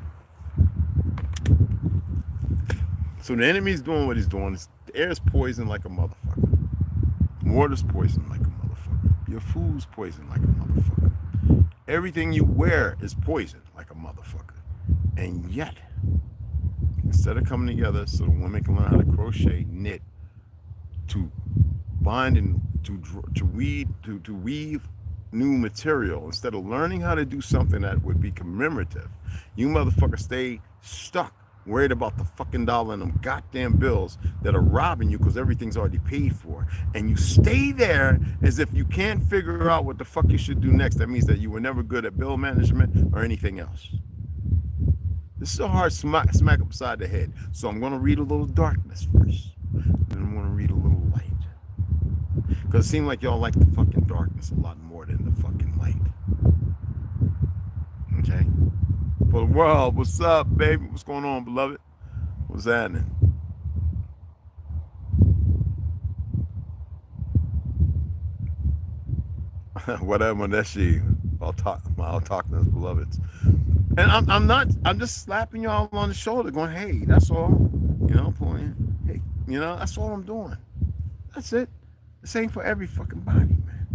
So the enemy's doing what he's doing. The air is poison like a motherfucker. Water's poison like a motherfucker. Your food's poison like a motherfucker. Everything you wear is poison like a motherfucker. And yet, instead of coming together so the women can learn how to crochet, knit, to bind and to weave new material, instead of learning how to do something that would be commemorative, you motherfuckers stay stuck, worried about the fucking dollar and them goddamn bills that are robbing you because everything's already paid for. And you stay there as if you can't figure out what the fuck you should do next. That means that you were never good at bill management or anything else. This is a hard smack upside the head. So I'm going to read a little darkness first. Then I'm going to read a little light. Because it seems like y'all like the fucking darkness a lot more than the fucking light. Okay? But world, what's up, baby? What's going on, beloved? What's happening? Whatever, that's she. I'll talk to those beloveds. And I'm just slapping y'all on the shoulder going, hey, that's all. You know, pulling, hey, you know, that's all I'm doing. That's it. This ain't for every fucking body, man.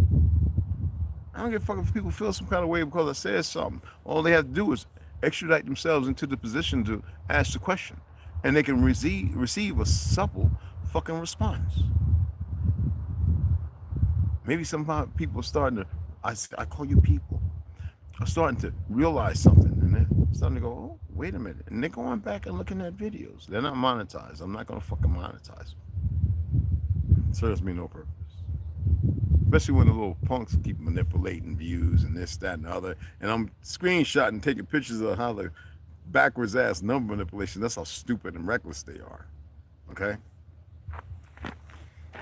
I don't give a fuck if people feel some kind of way because I said something. All they have to do is extradite themselves into the position to ask the question. And they can receive a supple fucking response. Maybe some people are starting to, I call you people, are starting to realize something, and they're starting to go, oh, wait a minute. And they're going back and looking at videos. They're not monetized. I'm not going to fucking monetize them. It serves me no purpose. Especially when the little punks keep manipulating views and this, that, and the other. And I'm screenshotting, taking pictures of how the backwards ass number manipulation, that's how stupid and reckless they are. Okay?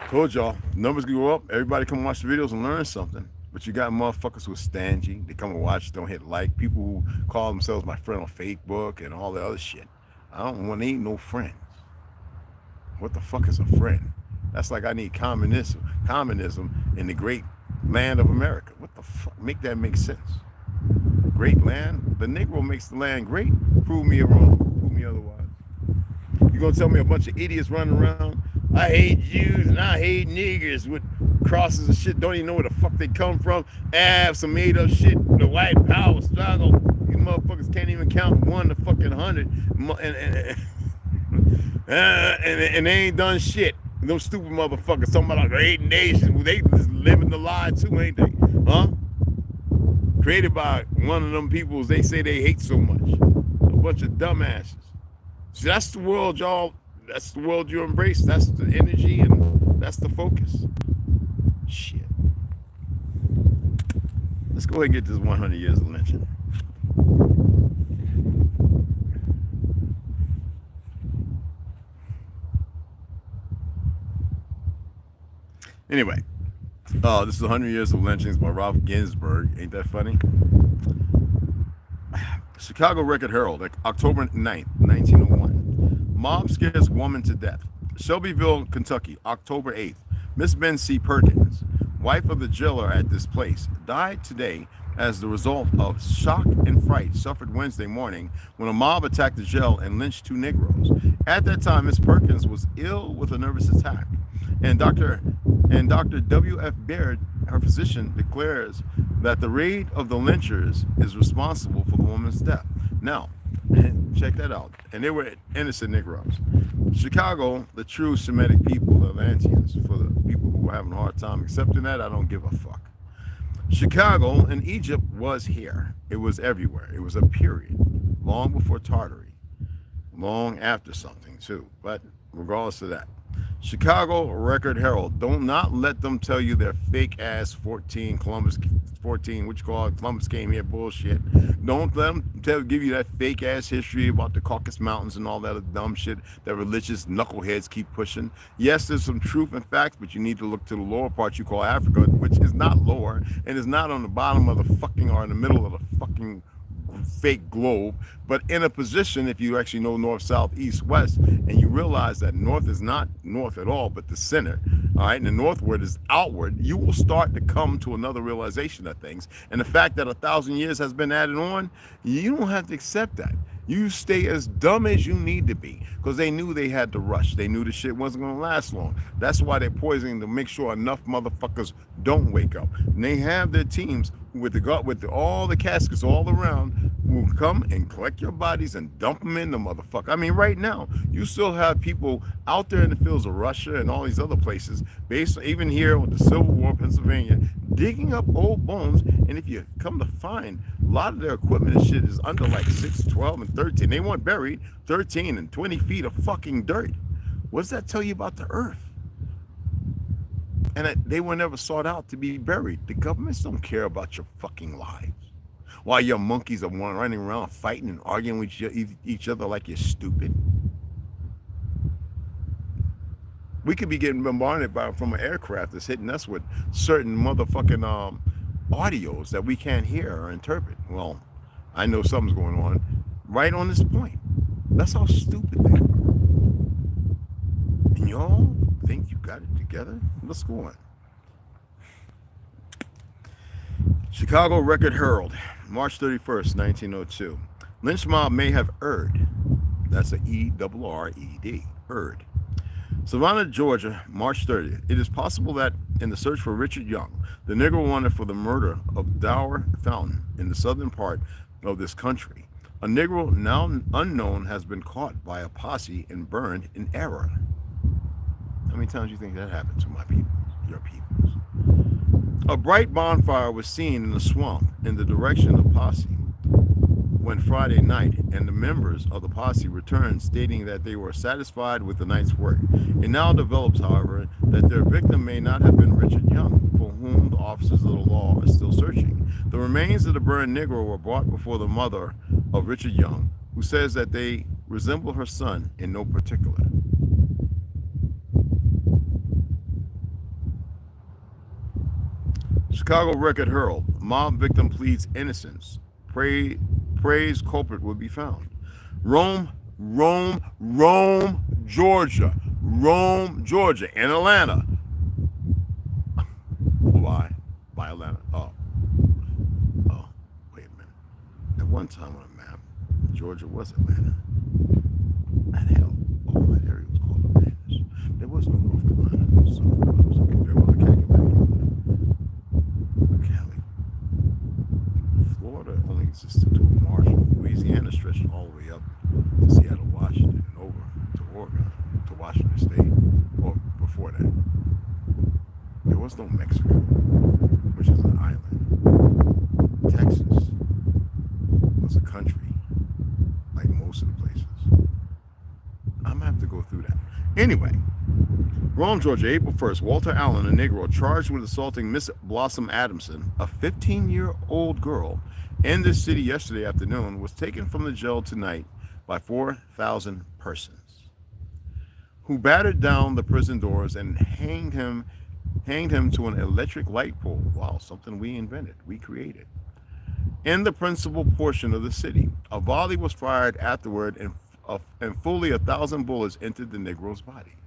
Told y'all, numbers can go up. Everybody come watch the videos and learn something. But you got motherfuckers who are stingy. They come and watch, don't hit like. People who call themselves my friend on Facebook and all the other shit. I don't want to need no friends. What the fuck is a friend? That's like I need communism in the great land of America. What the fuck? Make that make sense. Great land? The Negro makes the land great. Prove me wrong. Prove me otherwise. You gonna tell me a bunch of idiots running around? I hate Jews and I hate niggers with crosses and shit. Don't even know where the fuck they come from. Have some made up shit. The white power struggle. You motherfuckers can't even count 1 to fucking 100. And they ain't done shit. Those stupid motherfuckers talking about like 8 nations. They just living the lie too, ain't they? Huh? Created by one of them people they say they hate so much. A bunch of dumbasses. See, that's the world, y'all. That's the world you embrace. That's the energy and that's the focus. Shit. Let's go ahead and get this 100 years of lynching. Anyway, this is 100 Years of Lynchings by Ralph Ginsburg. Ain't that funny? Chicago Record Herald, October 9th, 1901. Mob scares woman to death. Shelbyville, Kentucky, October 8th. Miss Ben C. Perkins, wife of the jailer at this place, died today as the result of shock and fright suffered Wednesday morning when a mob attacked the jail and lynched 2 Negroes. At that time, Miss Perkins was ill with a nervous attack, and Dr. W.F. Baird, her physician, declares that the raid of the lynchers is responsible for the woman's death. Now, check that out. And they were innocent Negroes. Chicago, the true Semitic people, the Atlanteans, for the people who were having a hard time accepting that, I don't give a fuck. Chicago and Egypt was here. It was everywhere. It was a period, long before Tartary, long after something too. But regardless of that, Chicago Record Herald, don't not let them tell you their fake ass 14 Columbus came here bullshit. Don't let them give you that fake ass history about the Caucasus Mountains and all that other dumb shit that religious knuckleheads keep pushing. Yes, there's some truth and facts, but you need to look to the lower part you call Africa, which is not lower and is not on the bottom of the fucking or in the middle of the fucking fake globe, but in a position, if you actually know north, south, east, west, and you realize that north is not north at all, but the center, all right, and the northward is outward, you will start to come to another realization of things. And the fact that 1,000 years has been added on, you don't have to accept that. You stay as dumb as you need to be, because they knew they had to rush. They knew the shit wasn't going to last long. That's why they're poisoning to make sure enough motherfuckers don't wake up. And they have their teams with all the caskets all around will come and collect your bodies and dump them in the motherfucker. I mean, right now, you still have people out there in the fields of Russia and all these other places, even here with the Civil War, Pennsylvania, digging up old bones. And if you come to find, a lot of their equipment and shit is under like 6, 12, and 13. They want buried 13 and 20 feet of fucking dirt. What does that tell you about the earth? And they were never sought out to be buried. The governments don't care about your fucking lives. While your monkeys are running around fighting and arguing with each other like you're stupid. We could be getting bombarded from an aircraft that's hitting us with certain motherfucking audios that we can't hear or interpret. Well, I know something's going on right on this point. That's how stupid they are. And y'all think you got it together? Let's go on. Chicago Record Herald, March 31st, 1902. Lynch mob may have erred. That's a E-R-R-E-D, erred. Savannah, Georgia, March 30th. It is possible that in the search for Richard Young, the Negro wanted for the murder of Dower Fountain in the southern part of this country, a Negro now unknown has been caught by a posse and burned in error. How many times do you think that happened to my people, your peoples? A bright bonfire was seen in the swamp in the direction of posse when Friday night, and the members of the posse returned stating that they were satisfied with the night's work. It now develops, however, that their victim may not have been Richard Young, for whom the officers of the law are still searching. The remains of the burned Negro were brought before the mother of Richard Young, who says that they resemble her son in no particular. Chicago Record Herald, mob victim pleads innocence. Praise culprit will be found. Rome, Georgia, and Atlanta. Why? By Atlanta. Oh, wait a minute. At one time on a map, Georgia was Atlanta. That hell, all that area was called Atlantis. There was no North Carolina. There was some there was a Cali. Florida only existed to Marshall. Louisiana stretched all the way up to Seattle, Washington, and over to Oregon, to Washington State, or before that. There was no Mexico, which is an island. Texas was a country, like most of the places. I'm gonna have to go through that. Anyway, Rome, Georgia, April 1st, Walter Allen, a Negro, charged with assaulting Miss Blossom Adamson, a 15-year-old girl, in this city yesterday afternoon, was taken from the jail tonight by 4,000 persons, who battered down the prison doors and hanged him to an electric light pole. Wow, something we invented, we created. In the principal portion of the city, a volley was fired afterward, and fully 1,000 bullets entered the Negro's body.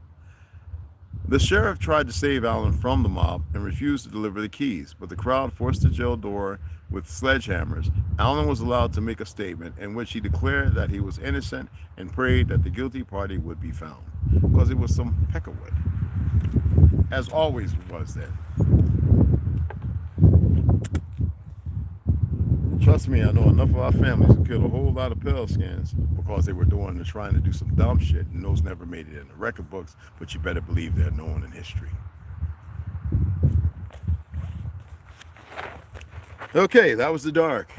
The sheriff tried to save Allen from the mob and refused to deliver the keys, but the crowd forced the jail door with sledgehammers. Allen was allowed to make a statement in which he declared that he was innocent and prayed that the guilty party would be found, because it was some peckerwood, as always was then. Trust me, I know enough of our families who killed a whole lot of pale skins because they were trying to do some dumb shit, and those never made it in the record books, but you better believe they're known in history. Okay, that was the dark.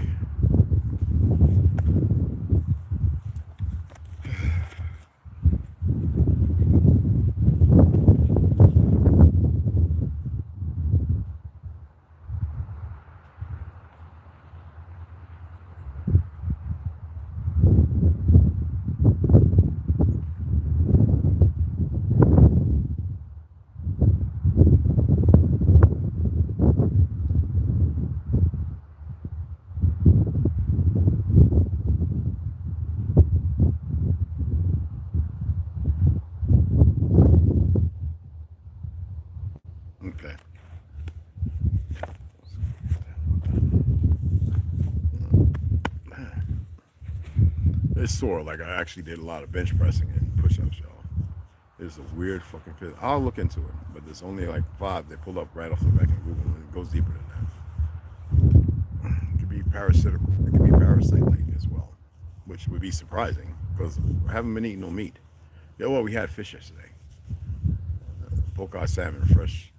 Okay. It's sore. Like, I actually did a lot of bench pressing and push-ups, y'all. It's a weird fucking fit. I'll look into it, but there's only like 5 they pull up right off the back of Google, and it goes deeper than that. It could be parasitical. It could be parasite-like as well, which would be surprising because I haven't been eating no meat. Yeah, well, we had fish yesterday. Poke-eye salmon, fresh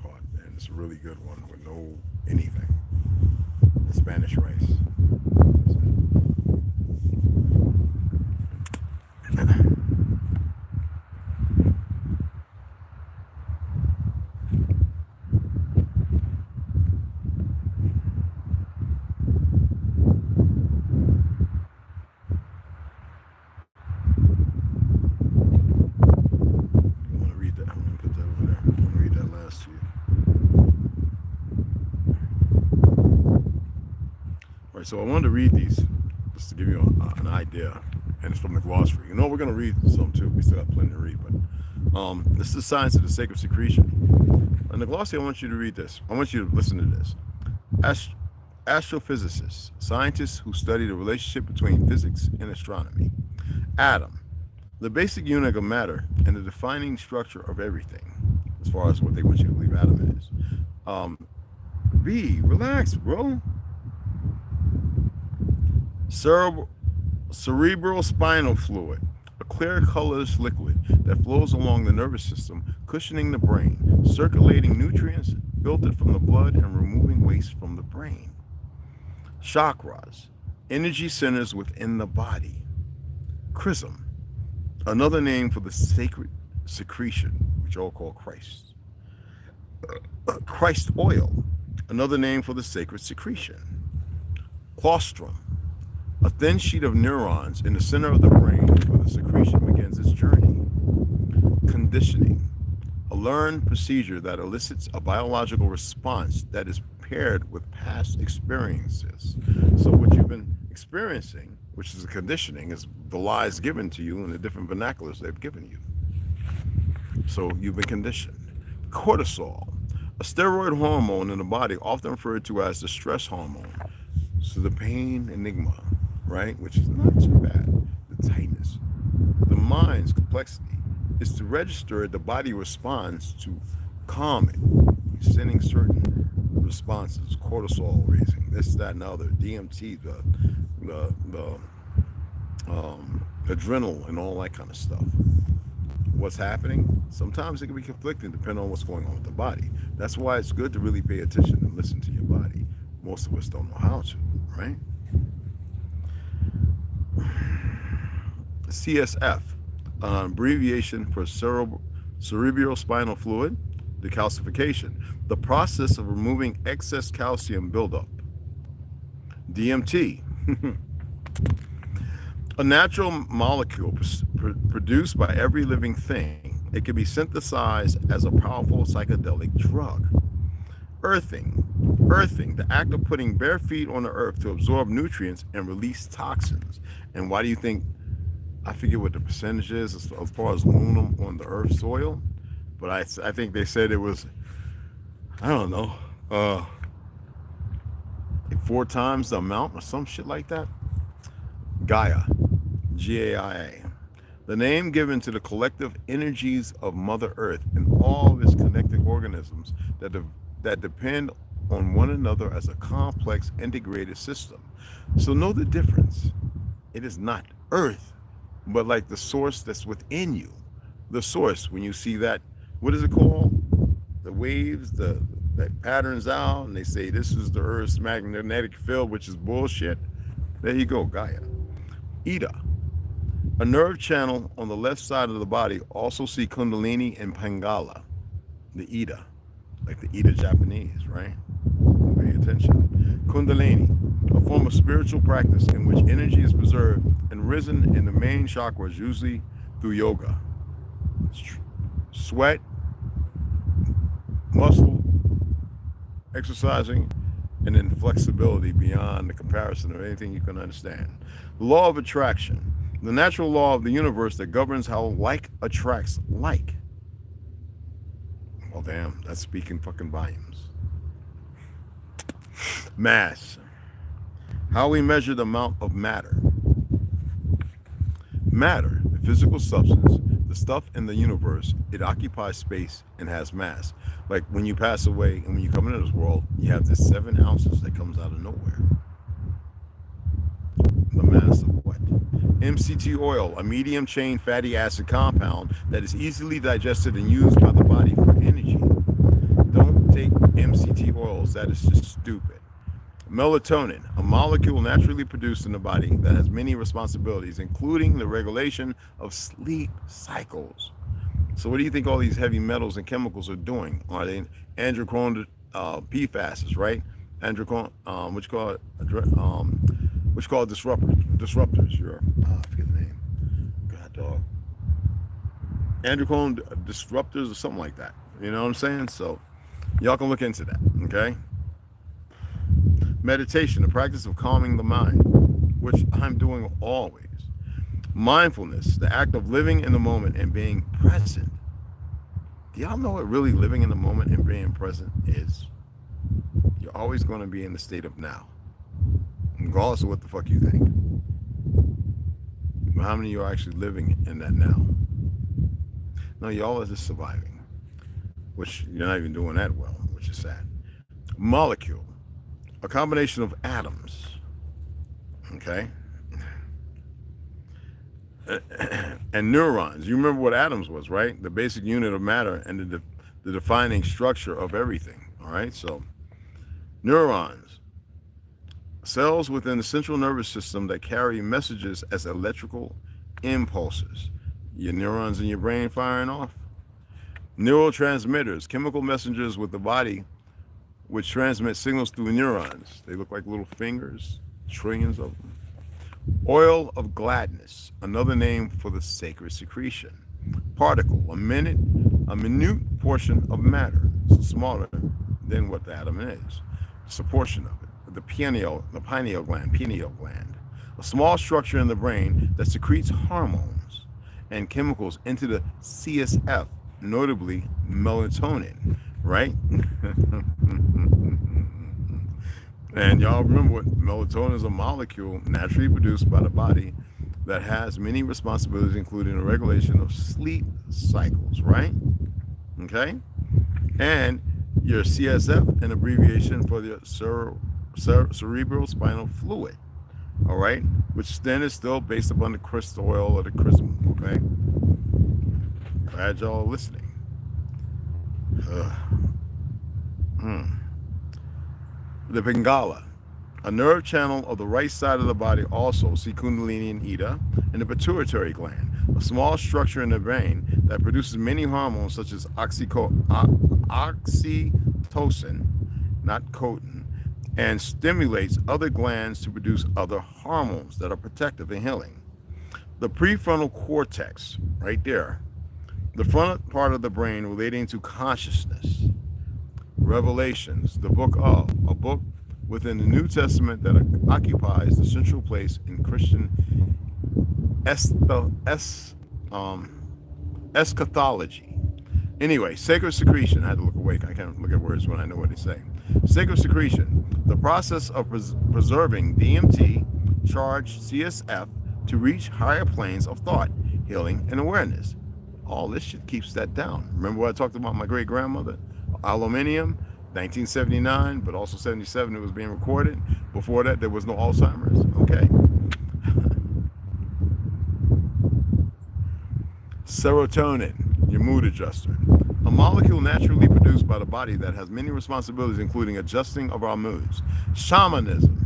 caught, and it's a really good one with no anything. The Spanish rice. So I wanted to read these just to give you an idea, and it's from the glossary. You know, we're going to read some too. We still have plenty to read, but this is the science of the sacred secretion. In the glossary, I want you to read this. I want you to listen to this. Astrophysicists, scientists who study the relationship between physics and astronomy. Atom, the basic unit of matter and the defining structure of everything, as far as what they want you to believe atom is. B, relax, bro. Cerebral spinal fluid, a clear colorless liquid that flows along the nervous system, cushioning the brain, circulating nutrients filtered from the blood and removing waste from the brain. Chakras, energy centers within the body. Chrism, another name for the sacred secretion, which all call Christ. Christ oil, another name for the sacred secretion. Claustrum, a thin sheet of neurons in the center of the brain where the secretion begins its journey. Conditioning, a learned procedure that elicits a biological response that is paired with past experiences. So what you've been experiencing, which is a conditioning, is the lies given to you in the different vernaculars they've given you. So you've been conditioned. Cortisol, a steroid hormone in the body often referred to as the stress hormone. So the pain enigma, right, which is not too bad. The tightness, the mind's complexity is to register the body responds to calm it. You're sending certain responses, cortisol raising, this, that, and the other, DMT, the adrenal, and all that kind of stuff. What's happening? Sometimes it can be conflicting depending on what's going on with the body. That's why it's good to really pay attention and listen to your body. Most of us don't know how to, right? CSF, an abbreviation for cerebral spinal fluid decalcification, the process of removing excess calcium buildup. DMT, a natural molecule produced by every living thing. It can be synthesized as a powerful psychedelic drug. Earthing, the act of putting bare feet on the earth to absorb nutrients and release toxins. And why do you think, I forget what the percentage is as far as aluminum on the earth soil, but I think they said it was, I don't know, like 4 times the amount or some shit like that. Gaia, G-A-I-A. The name given to the collective energies of Mother Earth and all of its connected organisms that depend on one another as a complex integrated system. So know the difference. It is not Earth, but like the source that's within you. The source, when you see that, what is it called? The waves, that patterns out, and they say this is the Earth's magnetic field, which is bullshit. There you go, Gaia. Ida, a nerve channel on the left side of the body. Also see Kundalini and Pangala, the Ida, like the Ida Japanese, right? Pay attention. Kundalini, a form of spiritual practice in which energy is preserved and risen in the main chakras, usually through yoga. Sweat, muscle, exercising, and then flexibility beyond the comparison of anything you can understand. The law of attraction, the natural law of the universe that governs how like attracts like. Well, damn, that's speaking fucking volumes. Mass, how we measure the amount of matter. Matter, a physical substance, the stuff in the universe, it occupies space and has mass. Like when you pass away and when you come into this world, you have this 7 ounces that comes out of nowhere. The mass of what? MCT oil, a medium chain fatty acid compound that is easily digested and used by the body for energy. Don't take MCT oils, that is just stupid. Melatonin, a molecule naturally produced in the body that has many responsibilities, including the regulation of sleep cycles. So what do you think all these heavy metals and chemicals are doing? Are they androgen PFASs, right? Androgen, which called disruptors. I forget the name. God dog. Androgen disruptors or something like that. You know what I'm saying? So y'all can look into that, okay? Meditation, the practice of calming the mind, which I'm doing always. Mindfulness, the act of living in the moment and being present. Do y'all know what really living in the moment and being present is? You're always going to be in the state of now, regardless of what the fuck you think. But how many of you are actually living in that now? No, y'all are just surviving, which you're not even doing that well, which is sad. Molecule, a combination of atoms, okay? And neurons. You remember what atoms was, right? The basic unit of matter and the defining structure of everything, all right? So neurons, cells within the central nervous system that carry messages as electrical impulses. Your neurons in your brain firing off. Neurotransmitters, chemical messengers with the body which transmit signals through neurons. They look like little fingers, trillions of them. Oil of gladness, another name for the sacred secretion. Particle, a minute portion of matter, smaller than what the atom is. It's a portion of it. The pineal gland, a small structure in the brain that secretes hormones and chemicals into the CSF, notably melatonin, right? And y'all remember what melatonin is, a molecule naturally produced by the body that has many responsibilities, including the regulation of sleep cycles, right? Okay? And your CSF, an abbreviation for the cerebral spinal fluid, all right? Which then is still based upon the crystal oil or the chrism, okay? Glad y'all are listening. The Pingala, a nerve channel of the right side of the body, also see Kundalini and Ida, and the pituitary gland, a small structure in the brain that produces many hormones such as oxytocin, not cotin, and stimulates other glands to produce other hormones that are protective and healing. The prefrontal cortex, right there, the front part of the brain relating to consciousness. Revelations, the book of, a book within the New Testament that occupies the central place in Christian eschatology. Anyway, sacred secretion. I had to look awake. I can't look at words when I know what they say. Sacred secretion, the process of preserving DMT, charged CSF to reach higher planes of thought, healing, and awareness. All this shit keeps that down. Remember what I talked about my great grandmother? Aluminium, 1979, but also 77 it was being recorded. Before that, there was no Alzheimer's. Okay. Serotonin, your mood adjuster. A molecule naturally produced by the body that has many responsibilities, including adjusting of our moods. Shamanism.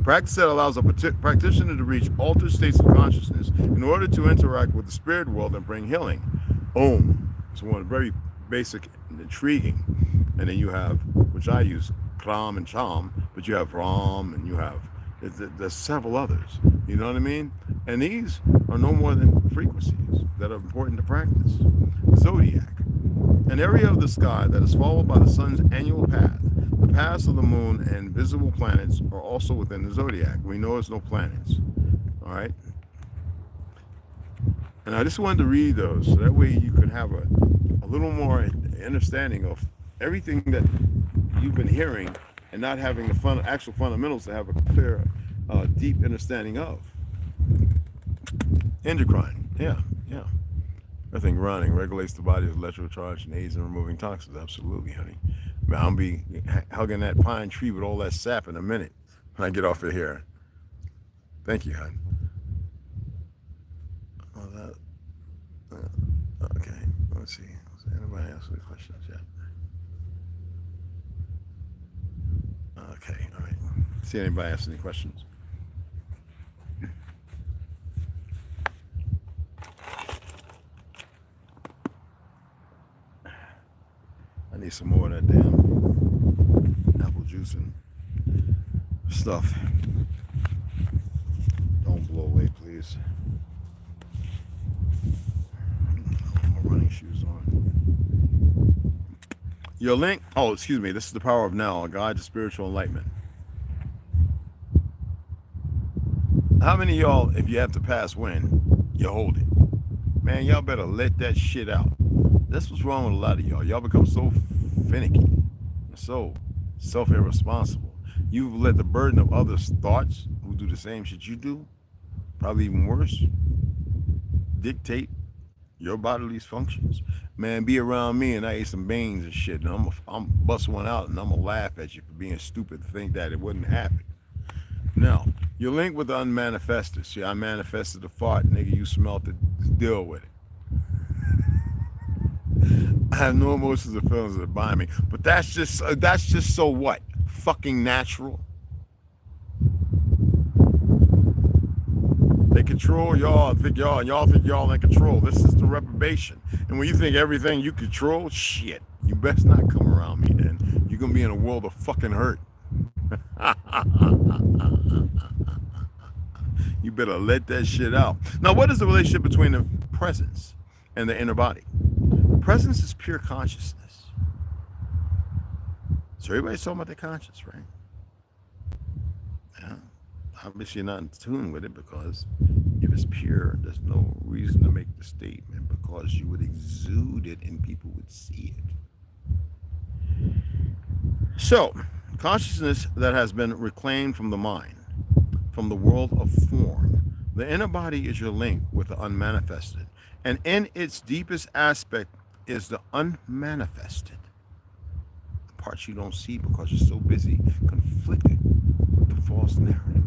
Practice that allows a practitioner to reach altered states of consciousness in order to interact with the spirit world and bring healing. Om. It's one very basic and intriguing. And then you have, which I use, Kram and Cham, but you have Ram and you have, there's several others. You know what I mean? And these are no more than frequencies that are important to practice. Zodiac. An area of the sky that is followed by the sun's annual path. The paths of the moon and visible planets are also within the zodiac. We know there's no planets. All right? And I just wanted to read those so that way you could have a little more understanding of everything that you've been hearing and not having the actual fundamentals to have a clear, deep understanding of. Endocrine. Yeah. I think running regulates the body's electrical charge and aids in removing toxins. Absolutely, honey. I'll be hugging that pine tree with all that sap in a minute when I get off of here. Thank you, hon. Okay, let's see. Anybody ask any questions yet? Okay, all right. See anybody ask any questions? I need some more of that damn apple juice and stuff. Don't blow away, please. My running shoes on. Your link, oh, excuse me, this is the power of now, a guide to spiritual enlightenment. How many of y'all, if you have to pass when, you hold it? Man, y'all better let that shit out. That's what's wrong with a lot of y'all. Y'all become so finicky and so self-irresponsible. You've let the burden of others' thoughts, who do the same shit you do, probably even worse, dictate your body's functions. Man, be around me and I ate some beans and shit, and I'm bust one out and I'm gonna laugh at you for being stupid to think that it wouldn't happen. Now, you're linked with the unmanifested. See, I manifested the fart, nigga, you smelt it, deal with it. I have no emotions or feelings that bind me, but that's just so what? Fucking natural. They control y'all and think y'all think y'all in control. This is the reprobation. And when you think everything you control, shit, you best not come around me then. You're gonna be in a world of fucking hurt. You better let that shit out. Now, what is the relationship between the presence and the inner body? Presence is pure consciousness. So everybody's talking about their conscience, right? Yeah. Obviously you're not in tune with it, because if it's pure, there's no reason to make the statement, because you would exude it and people would see it. So, consciousness that has been reclaimed from the mind, from the world of form. The inner body is your link with the unmanifested, and in its deepest aspect is the unmanifested. The parts you don't see because you're so busy conflicted with the false narrative.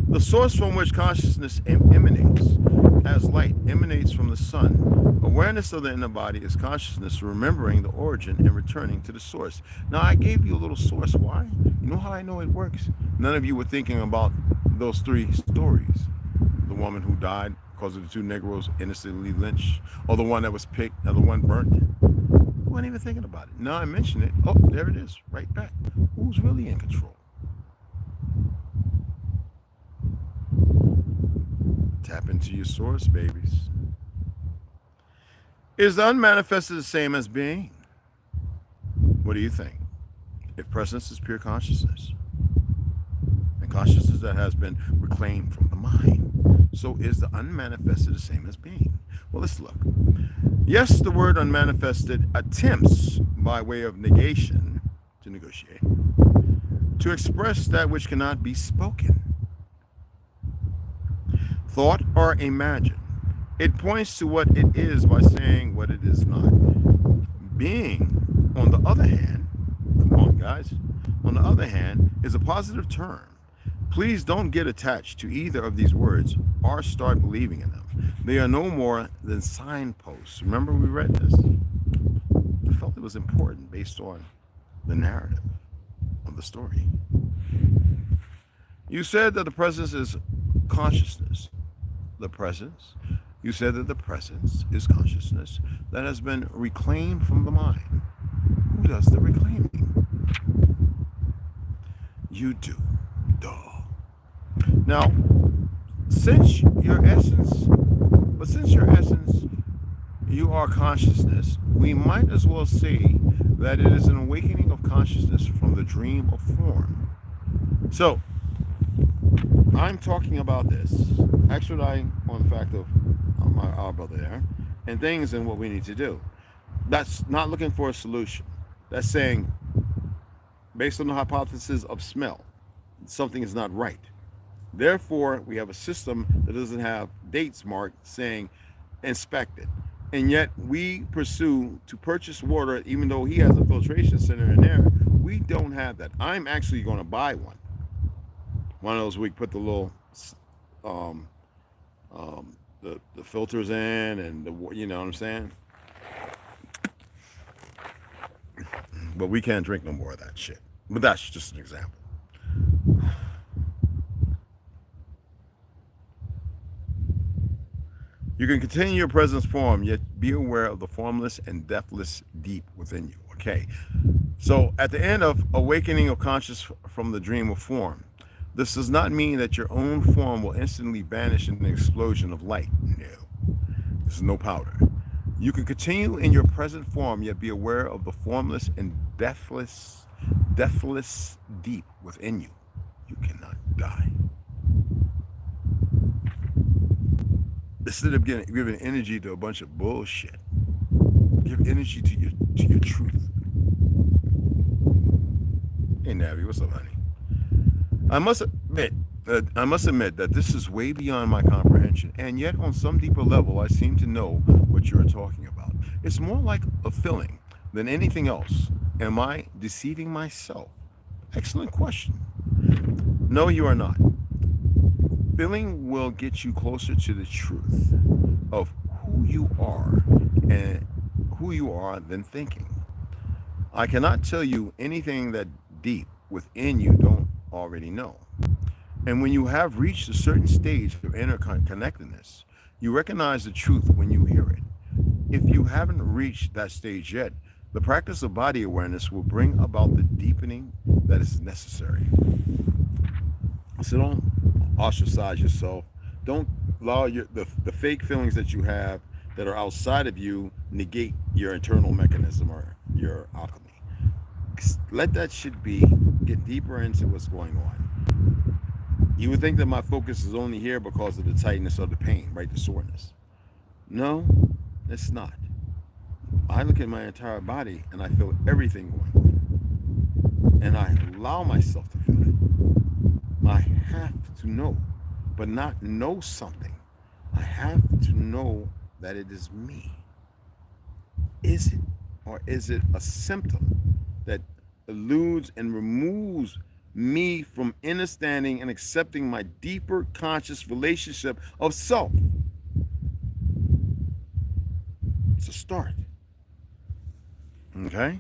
The source from which consciousness emanates, as light emanates from the sun. Awareness of the inner body is consciousness remembering the origin and returning to the source. Now, I gave you a little source. Why? You know how I know it works? None of you were thinking about those three stories. The woman who died because of the two Negroes innocently lynched, or the one that was picked, or the one burnt. You weren't even thinking about it. Now I mention it. Oh, there it is, right back. Who's really in control? Tap into your source, babies. Is the unmanifested the same as being? What do you think? If presence is pure consciousness, and consciousness that has been reclaimed from the mind, so is the unmanifested the same as being? Well, let's look. Yes, the word unmanifested attempts by way of negation to negotiate, to express that which cannot be spoken, thought, or imagined. It points to what it is by saying what it is not. Being, on the other hand, come on guys, on the other hand, is a positive term. Please don't get attached to either of these words or start believing in them. They are no more than signposts. Remember we read this? I felt it was important based on the narrative of the story. You said that the presence is consciousness. The presence. You said that the presence is consciousness that has been reclaimed from the mind. Who does the reclaiming? You do. Duh. Now, since your essence, you are consciousness, we might as well say that it is an awakening of consciousness from the dream of form. So, I'm talking about this, extraditing on the fact of our brother there, and things and what we need to do. That's not looking for a solution. That's saying, based on the hypothesis of smell, something is not right. Therefore, we have a system that doesn't have dates marked saying inspected. And yet we pursue to purchase water, even though he has a filtration center in there. We don't have that. I'm actually going to buy one. One of those we put the little the filters in, and the, you know what I'm saying? But we can't drink no more of that shit. But that's just an example. You can continue your presence form, yet be aware of the formless and deathless deep within you. Okay. So at the end of awakening of conscious from the dream of form, this does not mean that your own form will instantly vanish in an explosion of light. No. This is no powder. You can continue in your present form, yet be aware of the formless and deathless deep within you. You cannot die. Instead of giving energy to a bunch of bullshit, give energy to your truth. Hey Navi, what's up, honey? I must admit that this is way beyond my comprehension, and yet on some deeper level, I seem to know what you're talking about. It's more like a feeling than anything else. Am I deceiving myself? Excellent question. No, you are not. Feeling will get you closer to the truth of who you are and who you are than thinking. I cannot tell you anything that deep within you don't already know. And when you have reached a certain stage of interconnectedness, you recognize the truth when you hear it. If you haven't reached that stage yet, the practice of body awareness will bring about the deepening that is necessary. So don't ostracize yourself. Don't allow the fake feelings that you have that are outside of you negate your internal mechanism or your alchemy. Let that shit be. Get deeper into what's going on. You would think that my focus is only here because of the tightness of the pain, right? The soreness. No, it's not. I look at my entire body and I feel everything going on. And I allow myself to feel it. I have to know, but not know something. I have to know that it is me. Is it, or is it a symptom that eludes and removes me from understanding and accepting my deeper conscious relationship of self? It's a start. Okay?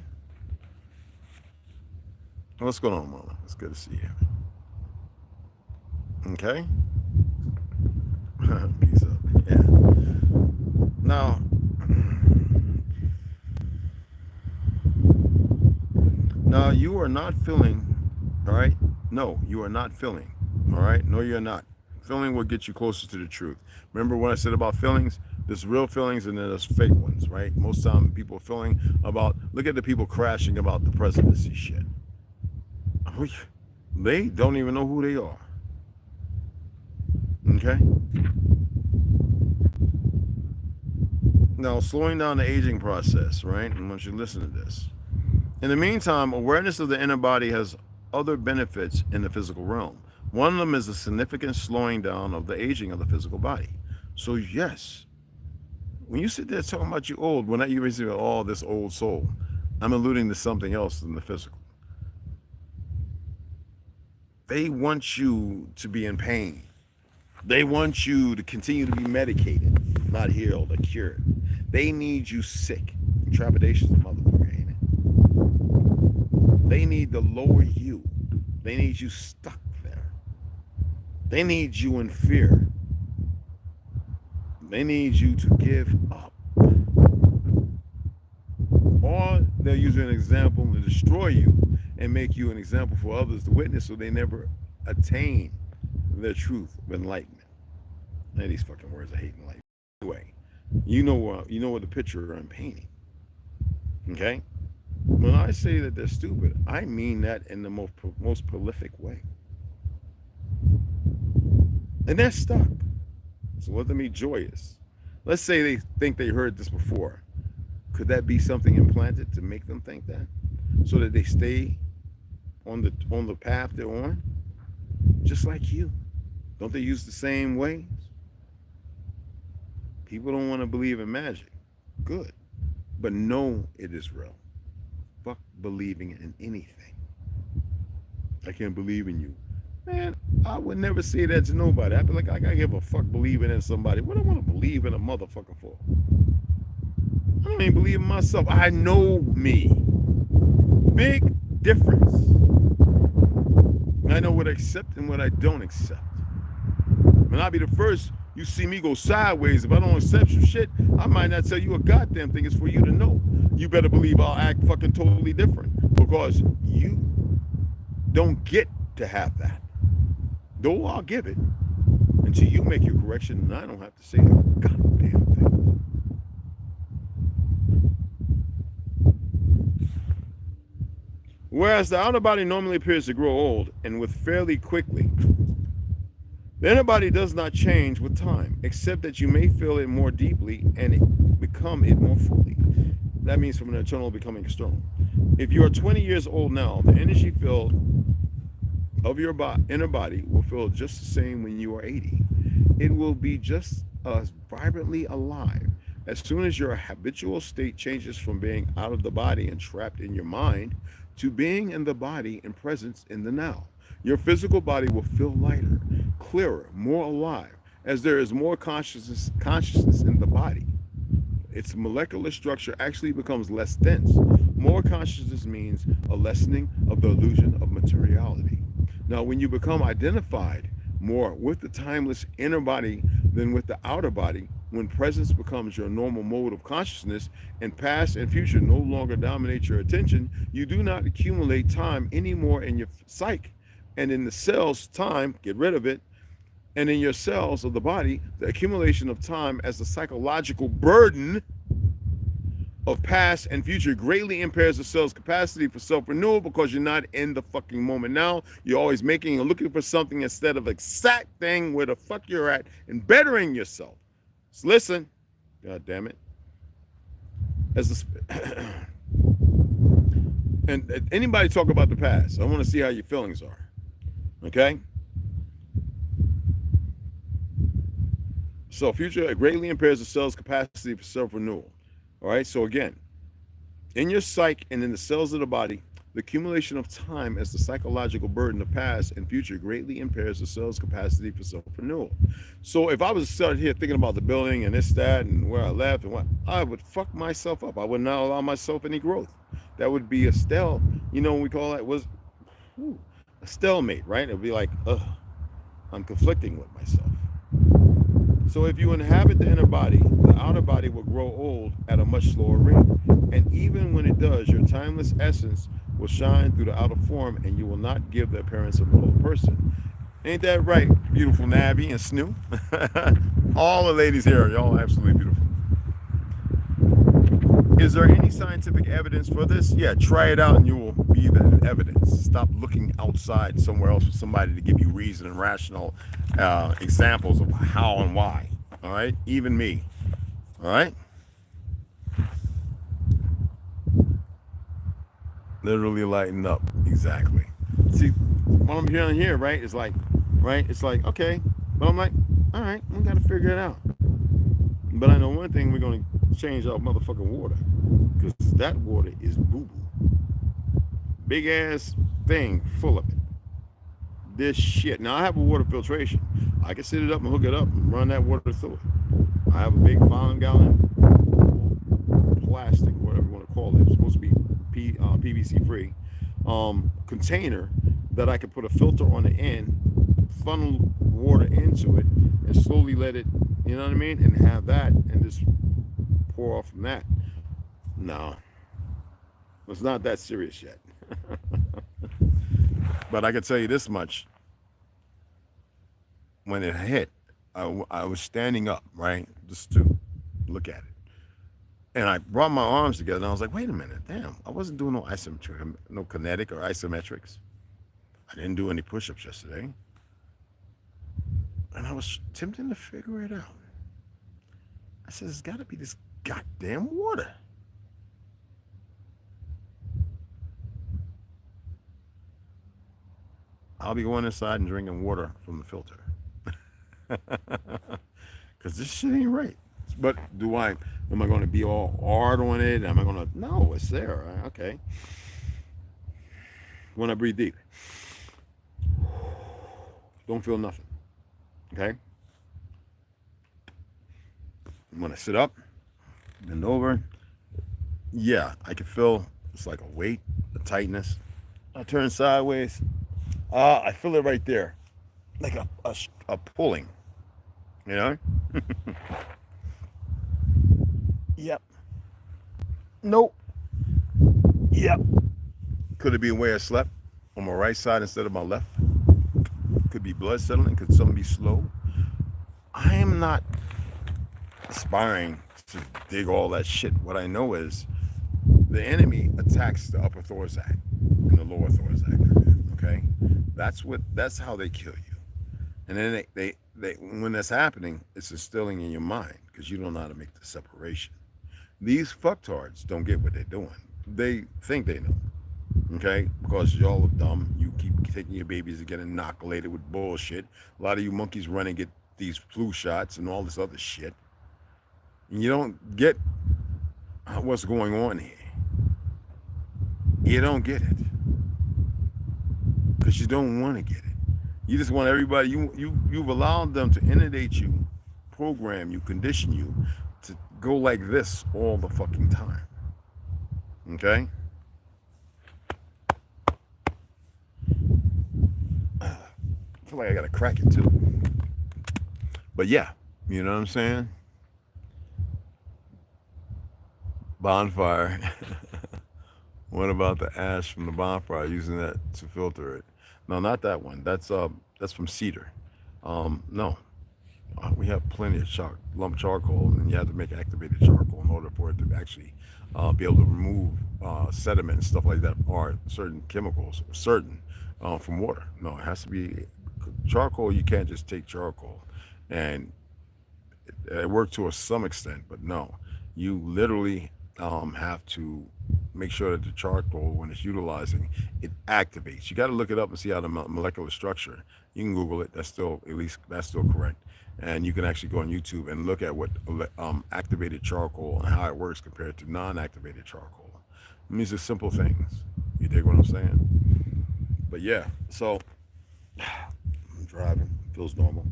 What's going on, Mama? It's good to see you. Okay? Peace up. Yeah. Now you are not feeling, all right? No, you are not feeling, all right? No, you're not. Feeling will get you closer to the truth. Remember what I said about feelings? There's real feelings and then there's fake ones, right? Most time people are feeling about Look at the people crashing about the presidency shit. They don't even know who they are. Okay? Now, slowing down the aging process, right? I want you to listen to this. In the meantime, awareness of the inner body has other benefits in the physical realm. One of them is a significant slowing down of the aging of the physical body. So yes, when you sit there talking about you old, when you receive all this old soul, I'm alluding to something else than the physical. They want you to be in pain. They want you to continue to be medicated, not healed or cured. They need you sick. Trepidation's a motherfucker, ain't it? They need to lower you. They need you stuck there. They need you in fear. They need you to give up. Or they'll use an example to destroy you and make you an example for others to witness, so they never attain their truth of enlightenment. Now, these fucking words I hate enlightenment. Anyway, you know what the picture I'm painting. Okay? When I say that they're stupid, I mean that in the most prolific way. And they're stuck. So let them be joyous. Let's say they think they heard this before. Could that be something implanted to make them think that? So that they stay on the path they're on? Just like you. Don't they use the same ways? People don't want to believe in magic. Good. But know it is real. Fuck believing in anything. I can't believe in you. Man, I would never say that to nobody. I'd be like, I gotta give a fuck believing in somebody. What do I want to believe in a motherfucker for? I don't even believe in myself. I know me. Big difference. I know what I accept and what I don't accept. And I'll be the first you see me go sideways. If I don't accept some shit, I might not tell you a goddamn thing. It's for you to know. You better believe I'll act fucking totally different, because you don't get to have that. Though I'll give it until you make your correction, and I don't have to say a goddamn thing. Whereas the outer body normally appears to grow old and with fairly quickly, the inner body does not change with time, except that you may feel it more deeply and become it more fully. That means from an internal becoming external. If you are 20 years old now, the energy field of your inner body will feel just the same when you are 80. It will be just as vibrantly alive. As soon as your habitual state changes from being out of the body and trapped in your mind to being in the body and presence in the now, your physical body will feel lighter, clearer, more alive, as there is more consciousness in the body. Its molecular structure actually becomes less dense. More consciousness means a lessening of the illusion of materiality. Now, when you become identified more with the timeless inner body than with the outer body, when presence becomes your normal mode of consciousness and past and future no longer dominate your attention, you do not accumulate time anymore in your psyche. And in the cells, time, get rid of it. And in your cells of the body, the accumulation of time as a psychological burden of past and future greatly impairs the cell's capacity for self-renewal, because you're not in the fucking moment now. You're always making and looking for something instead of exacting where the fuck you're at and bettering yourself. So listen, God damn it. And anybody talk about the past, I want to see how your feelings are. Okay? So future greatly impairs the cell's capacity for self-renewal. All right, so again, in your psyche and in the cells of the body, the accumulation of time as the psychological burden of past and future greatly impairs the cell's capacity for self-renewal. So if I was started here thinking about the building and this, that, and where I left and what, I would fuck myself up. I would not allow myself any growth. That would be a we call that a stalemate, right? It'd be like, I'm conflicting with myself. So if you inhabit the inner body, the outer body will grow old at a much slower rate. And even when it does, your timeless essence will shine through the outer form, and you will not give the appearance of an old person. Ain't that right, beautiful Navi and Snoo? All the ladies here, y'all absolutely beautiful. Is there any scientific evidence for this? Yeah, try it out and you will be the evidence. Stop looking outside somewhere else for somebody to give you reason and rational examples of how and why. All right, even me. All right. Literally lighten up. Exactly. See, what I'm hearing here, right, is like, right, it's like, okay, but I'm like, all right, we got to figure it out. But I know one thing, we're going to change our motherfucking water, because that water is boo-boo. Big ass thing full of it. This shit. Now I have a water filtration. I can set it up and hook it up and run that water through it. I have a big 5-gallon plastic, whatever you want to call it. It's supposed to be PVC free container that I can put a filter on the end, funnel water into it, and slowly let it, you know what I mean, and have that and just pour off from that. No, it's not that serious yet. But I can tell you this much. When it hit, I was standing up, right, just to look at it. And I brought my arms together and I was like, wait a minute, damn, I wasn't doing no isometric, no kinetic or isometrics. I didn't do any push-ups yesterday. And I was attempting to figure it out. I said, it's gotta be this goddamn water. I'll be going inside and drinking water from the filter. Because this shit ain't right. But am I going to be all hard on it? Am I going to, no, it's there. Okay. When I breathe deep, don't feel nothing. Okay. When I sit up, bend over, yeah, I can feel it's like a weight, a tightness. I turn sideways. I feel it right there, like a pulling, you know? Yep. Nope. Yep. Could it be where I slept on my right side instead of my left? Could be blood settling. Could something be slow? I am not aspiring to dig all that shit. What I know is the enemy attacks the upper thoracic and the lower thoracic area. Okay, that's how they kill you. And then they when that's happening, it's instilling in your mind because you don't know how to make the separation. These fucktards don't get what they're doing. They think they know. Okay, because y'all are dumb. You keep taking your babies to get inoculated with bullshit. A lot of you monkeys run and get these flu shots and all this other shit. And you don't get what's going on here. You don't get it. Because you don't want to get it. You just want everybody, you've allowed them to inundate you, program you, condition you to go like this all the fucking time. Okay? I feel like I gotta crack it too. But yeah, you know what I'm saying? Bonfire. What about the ash from the bonfire? Using that to filter it? No, not that one. That's from cedar. No, we have plenty of lump charcoal, and you have to make activated charcoal in order for it to actually be able to remove sediment and stuff like that, or certain chemicals, from water. No, it has to be charcoal. You can't just take charcoal, and it worked to some extent, but no, you literally have to make sure that the charcoal, when it's utilizing, it activates. You got to look it up and see how the molecular structure. You can Google it. That's still correct. And you can actually go on YouTube and look at what activated charcoal and how it works compared to non-activated charcoal. These are simple things. You dig what I'm saying? But yeah, so I'm driving. Feels normal.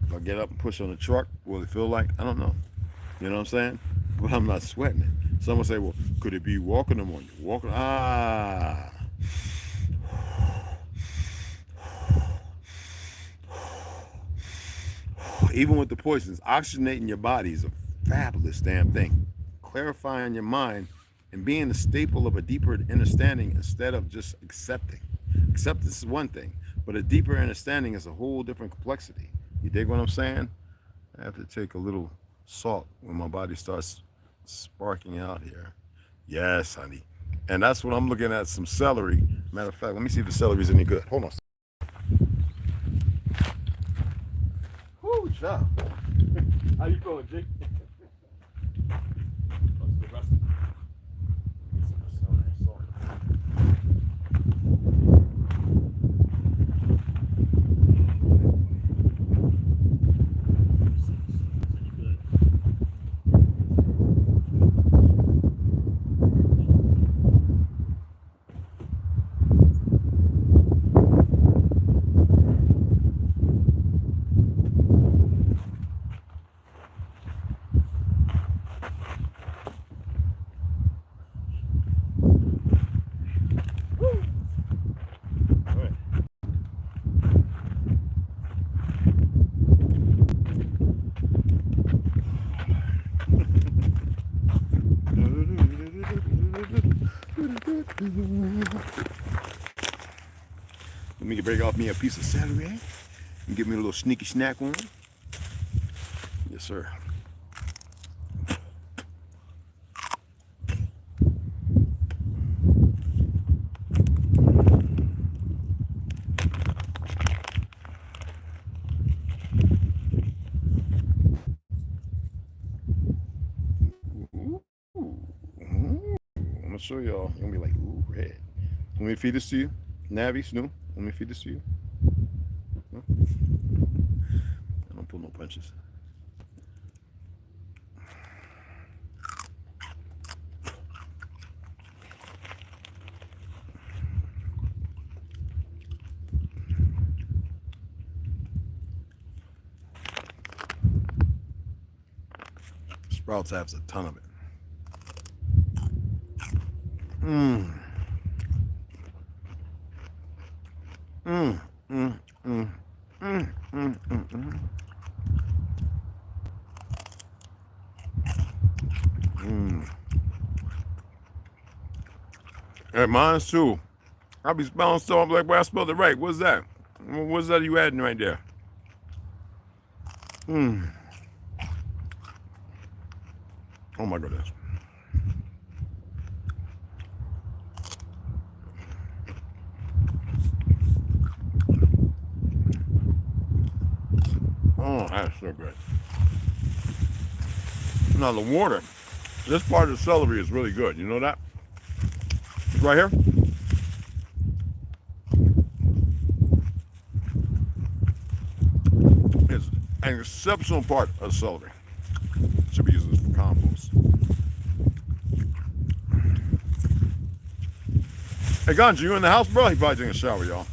If I get up and push on the truck, will it feel like? I don't know. You know what I'm saying? But I'm not sweating it. Someone say, well, could it be walking them on you? Walking, Even with the poisons, oxygenating your body is a fabulous damn thing. Clarifying your mind and being a staple of a deeper understanding instead of just accepting. Acceptance is one thing, but a deeper understanding is a whole different complexity. You dig what I'm saying? I have to take a little salt when my body starts sparking out here. Yes, honey. And that's what I'm looking at, some celery. Matter of fact, let me see if the celery's any good. Hold on. Whoo, child. How you feeling, G? What's the rest? Let me break off me a piece of celery and give me a little sneaky snack on. Yes, sir. I'm gonna show y'all. You're gonna be like, ooh, red. Let me feed this to you. Navi, Snoo, let me feed this to you. No? I don't pull no punches. Sprouts has a ton of it. Mmm. Mm, mm, mm, mm, mm, mm, mm. Mm. Hey, mine's too. I'll be spelling stuff. I'm like, well, I spelled it right. What's that? What's that you adding right there? Mm. Oh my goodness. Oh, that's so good. Now the water, this part of the celery is really good. You know that? Right here. It's an exceptional part of celery. Should be using this for compost. Hey, Ganja, you in the house, bro? He probably taking a shower, y'all.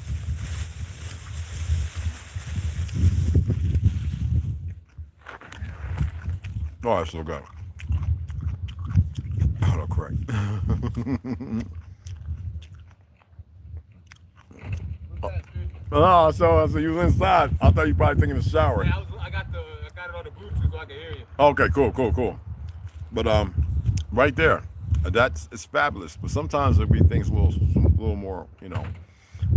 Oh, that's so good. Oh, correct. Oh, so you was inside. I thought you probably taking a shower. Yeah, I got it on the Bluetooth so I can hear you. Okay, cool. But right there, it's fabulous. But sometimes there'll be things a little more, you know.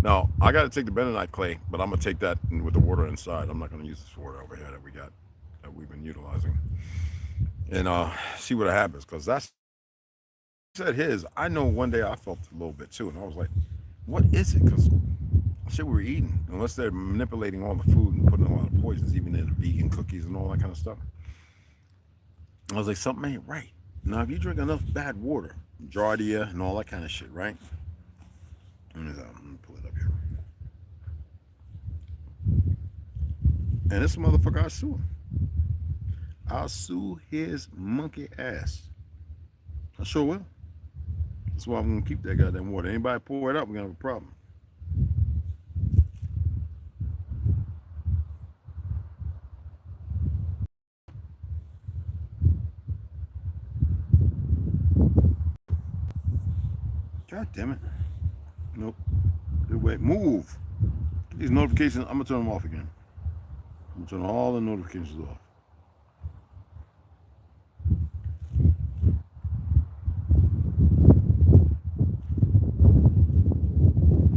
Now I got to take the bentonite clay, but I'm gonna take that with the water inside. I'm not gonna use this water over here that we've been utilizing, and see what happens. Because that's said his. I know one day I felt a little bit too, and I was like, what is it? Because shit we were eating, unless they're manipulating all the food and putting a lot of poisons, even in the vegan cookies and all that kind of stuff. I was like, something ain't right. Now, if you drink enough bad water, Giardia and all that kind of shit, right? I'm gonna pull it up here. And this motherfucker, I'll sue his monkey ass. I sure will. That's why I'm gonna keep that goddamn water. Anybody pour it up, we're gonna have a problem. God damn it. Nope. Good way. Move. Get these notifications. I'm gonna turn them off again. I'm gonna turn all the notifications off.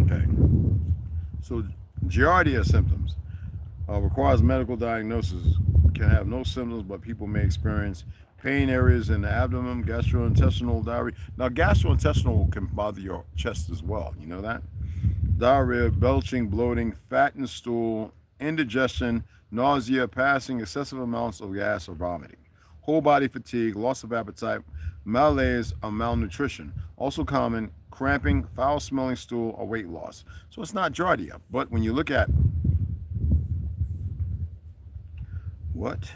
Okay. So Giardia symptoms requires medical diagnosis. Can have no symptoms, but people may experience pain areas in the abdomen, gastrointestinal diarrhea. Now, gastrointestinal can bother your chest as well. You know that? Diarrhea, belching, bloating, fat in stool, indigestion, nausea, passing, excessive amounts of gas or vomiting, whole body fatigue, loss of appetite, malaise or malnutrition. Also common, cramping, foul smelling stool, or weight loss. So it's not giardia. But when you look at what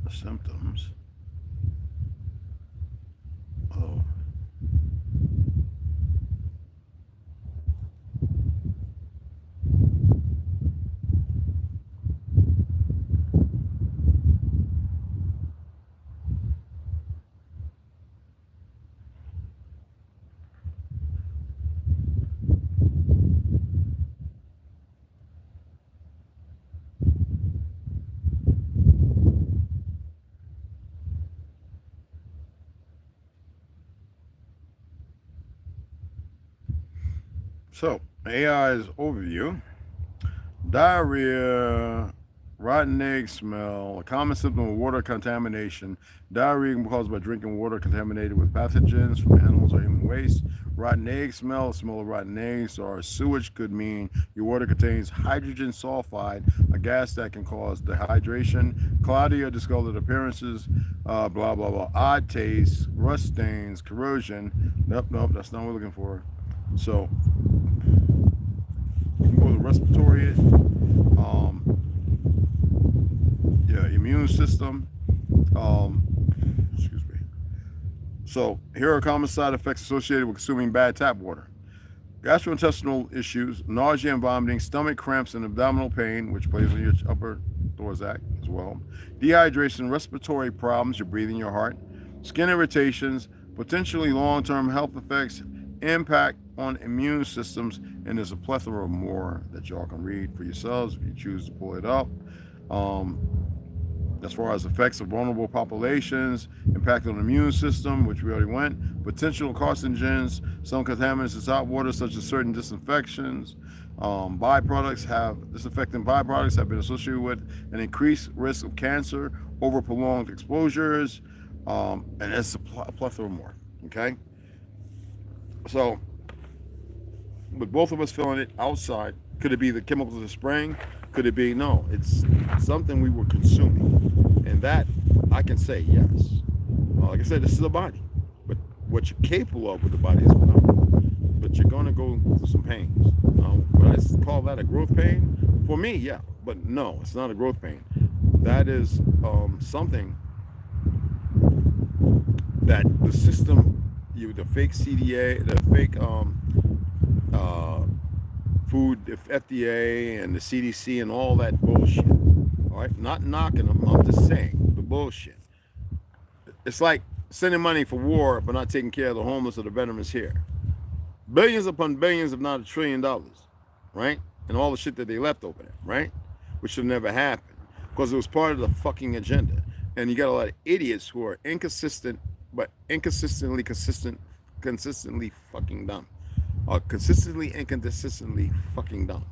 the symptoms of So, AI's overview. Diarrhea, rotten egg smell, a common symptom of water contamination. Diarrhea can be caused by drinking water contaminated with pathogens from animals or human waste. Rotten egg smell, smell of rotten eggs or sewage could mean your water contains hydrogen sulfide, a gas that can cause dehydration, cloudy or discolored appearances, blah, blah, blah. Odd taste, rust stains, corrosion. Nope, that's not what we're looking for. So, you can go to respiratory, immune system. Excuse me. So, here are common side effects associated with consuming bad tap water. Gastrointestinal issues, nausea and vomiting, stomach cramps and abdominal pain, which plays on your upper thoracic as well. Dehydration, respiratory problems, your breathing, your heart. Skin irritations, potentially long-term health effects, impact on immune systems, and there's a plethora more that y'all can read for yourselves if you choose to pull it up. As far as effects of vulnerable populations, impact on the immune system, which we already went, potential carcinogens, some contaminants in salt water, such as certain disinfections, disinfectant byproducts have been associated with an increased risk of cancer over prolonged exposures, and it's a plethora more, okay? So, with both of us feeling it outside, could it be the chemicals of spraying? Could it be, no, it's something we were consuming. And that, I can say yes. Like I said, this is a body. But what you're capable of with the body is phenomenal. But you're going to go through some pains. Would I call that a growth pain? For me, yeah. But no, it's not a growth pain. That is something that the system, the fake CDA, the fake food, the FDA and the CDC and all that bullshit. All right, not knocking them. I'm just saying the bullshit. It's like sending money for war, but not taking care of the homeless or the veterans here. Billions upon billions, if not $1 trillion, right? And all the shit that they left over there, right? Which should never happen because it was part of the fucking agenda. And you got a lot of idiots who are inconsistent, but consistently fucking dumb. Consistently and consistently fucking dumb.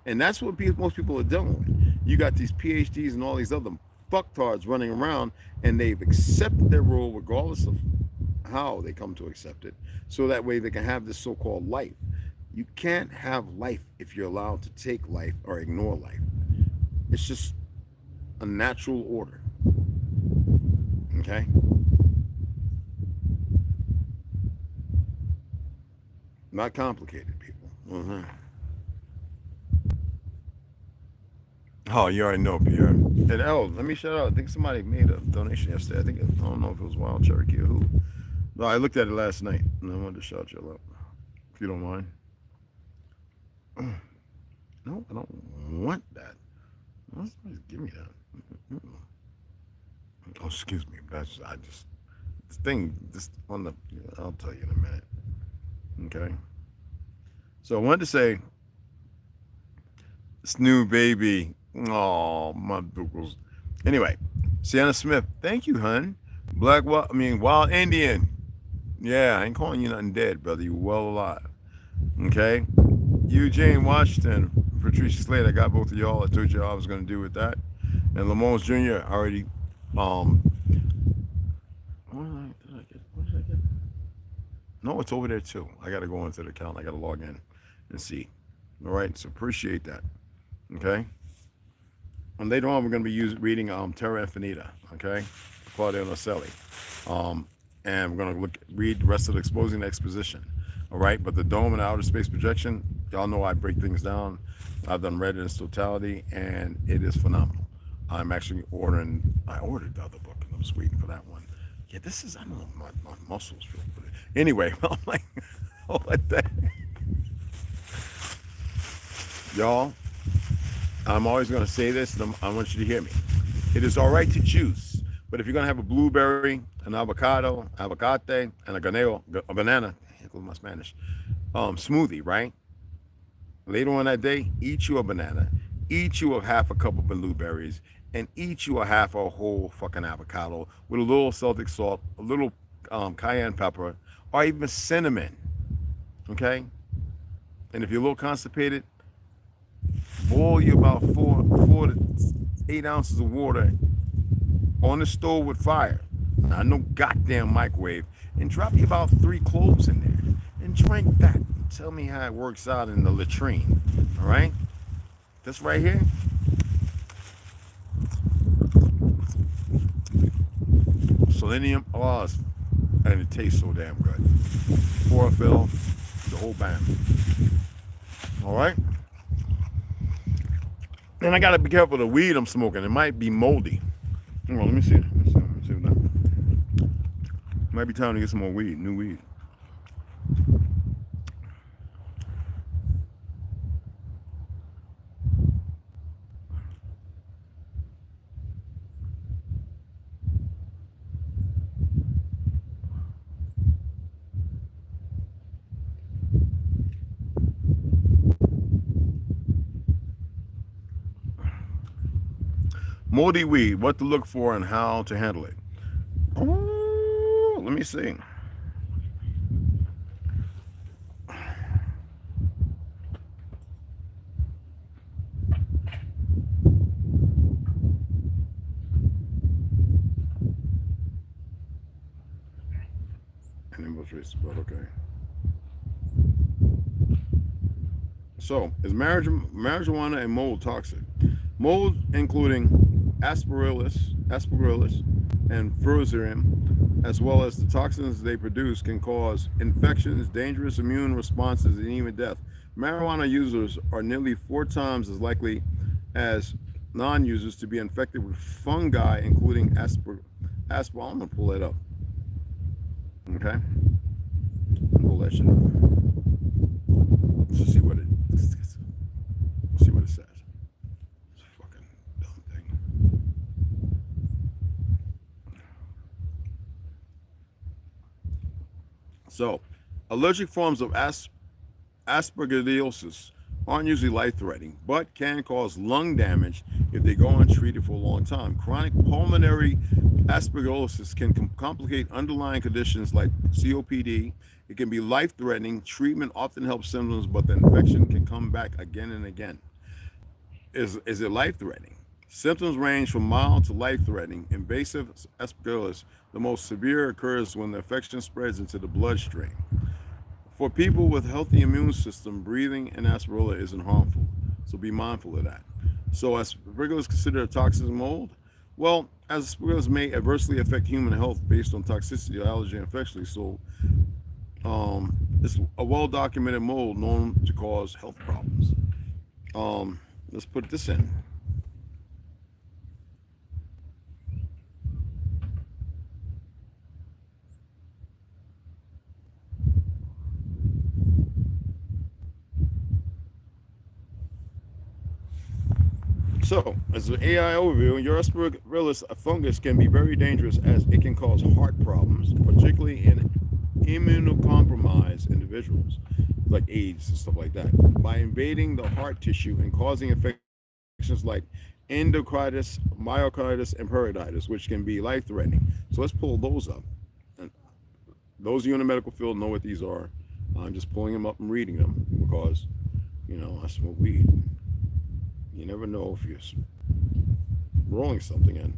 And that's what most people are dealing with. You got these PhDs and all these other fucktards running around, and they've accepted their role regardless of how they come to accept it, so that way they can have this so-called life. You can't have life if you're allowed to take life or ignore life. It's just a natural order. Okay? Not complicated, people. Mm-hmm. Oh, you already know, Pierre. And let me shout out. I think somebody made a donation yesterday. I don't know if it was Wild Cherokee or who. No, I looked at it last night, and I wanted to shout you out, if you don't mind. No, I don't want that. Give me that. Oh, excuse me. This on the. I'll tell you in a minute. Okay. So I wanted to say, this new baby. Oh, my buckles. Anyway, Sienna Smith, thank you, hun. Wild Indian. Yeah, I ain't calling you nothing dead, brother. You well alive. Okay. Eugene Washington, Patricia Slade, I got both of y'all. I told you I was going to do with that. And Lamone's Jr. already, what did I get? No, it's over there too. I got to go into the account. I got to log in and see. All right, so appreciate that. Okay. And later on, we're going to be reading Terra Infinita. Okay, Claudio Nocelli. And we're going to read the rest of the Exposing the Exposition. All right, but the dome and outer space projection, y'all know I break things down. I've read it in its totality, and it is phenomenal. I'm actually I ordered the other book, and I was waiting for that one. Yeah, this is, I don't know, my muscles feel good. Anyway, I'm like, oh, what the heck? Y'all, I'm always going to say this, and I want you to hear me. It is all right to choose, but if you're going to have a blueberry, an avocado, avocate, and a banana, here goes my Spanish, smoothie, right? Later on that day, eat you a banana, eat you a half a cup of blueberries, and eat you a half a whole fucking avocado with a little Celtic salt, a little cayenne pepper, or even cinnamon, okay? And if you're a little constipated, boil you about 4 to 8 ounces of water on the stove with fire, not no goddamn microwave, and drop you about 3 cloves in there, and drink that. Tell me how it works out in the latrine, all right? This right here, selenium, and it tastes so damn good. Chlorophyll, the whole band. All right? And I gotta be careful of the weed I'm smoking. It might be moldy. Hold on, let me see. Let me see what that. Might be time to get some more weed, new weed. Moldy weed, what to look for and how to handle it. Oh, let me see. But okay. So, is marijuana and mold toxic? Mold, including aspergillus and fusarium, as well as the toxins they produce, can cause infections, dangerous immune responses, and even death. Marijuana users are nearly 4 times as likely as non-users to be infected with fungi, including I'm gonna pull that up. Okay, pull that shit up. Let's see what it says. It's a fucking dumb thing. So, allergic forms of aspergillosis aren't usually life-threatening, but can cause lung damage if they go untreated for a long time. Chronic pulmonary aspergillosis can complicate underlying conditions like COPD. It can be life-threatening. Treatment often helps symptoms, but the infection can come back again and again. Is it life-threatening? Symptoms range from mild to life-threatening. Invasive aspergillosis, the most severe, occurs when the infection spreads into the bloodstream. For people with healthy immune system, breathing in aspergillus isn't harmful, so be mindful of that. So aspergillus is considered a toxic mold? Well, aspergillus may adversely affect human health based on toxicity, allergy, and infection. So it's a well-documented mold known to cause health problems. Let's put this in. So, as an AI overview, your aspergillus fungus can be very dangerous as it can cause heart problems, particularly in immunocompromised individuals, like AIDS and stuff like that, by invading the heart tissue and causing infections like endocarditis, myocarditis, and pericarditis, which can be life-threatening. So let's pull those up. And those of you in the medical field know what these are. I'm just pulling them up and reading them because, you know, I smoke weed. You never know if you're rolling something in.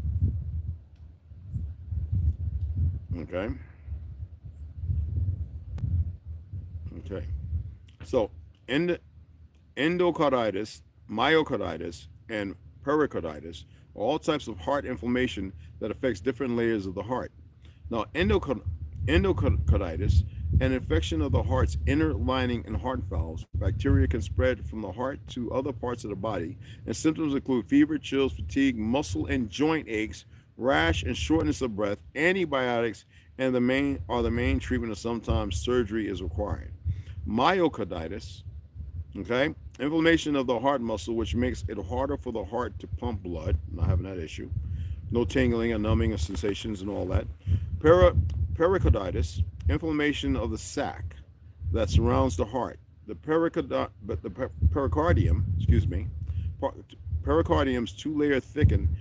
Okay. Okay. So endocarditis, myocarditis, and pericarditis are all types of heart inflammation that affects different layers of the heart. Now, endocarditis, an infection of the heart's inner lining and heart valves. Bacteria can spread from the heart to other parts of the body, and symptoms include fever, chills, fatigue, muscle and joint aches, rash, and shortness of breath. Antibiotics and the main treatment, and sometimes surgery is required. Myocarditis, okay, inflammation of the heart muscle, which makes it harder for the heart to pump blood. Not having that issue. No tingling or numbing or sensations and all that. Pericarditis, inflammation of the sac that surrounds the heart. The pericardium, pericardium's two-layer thicken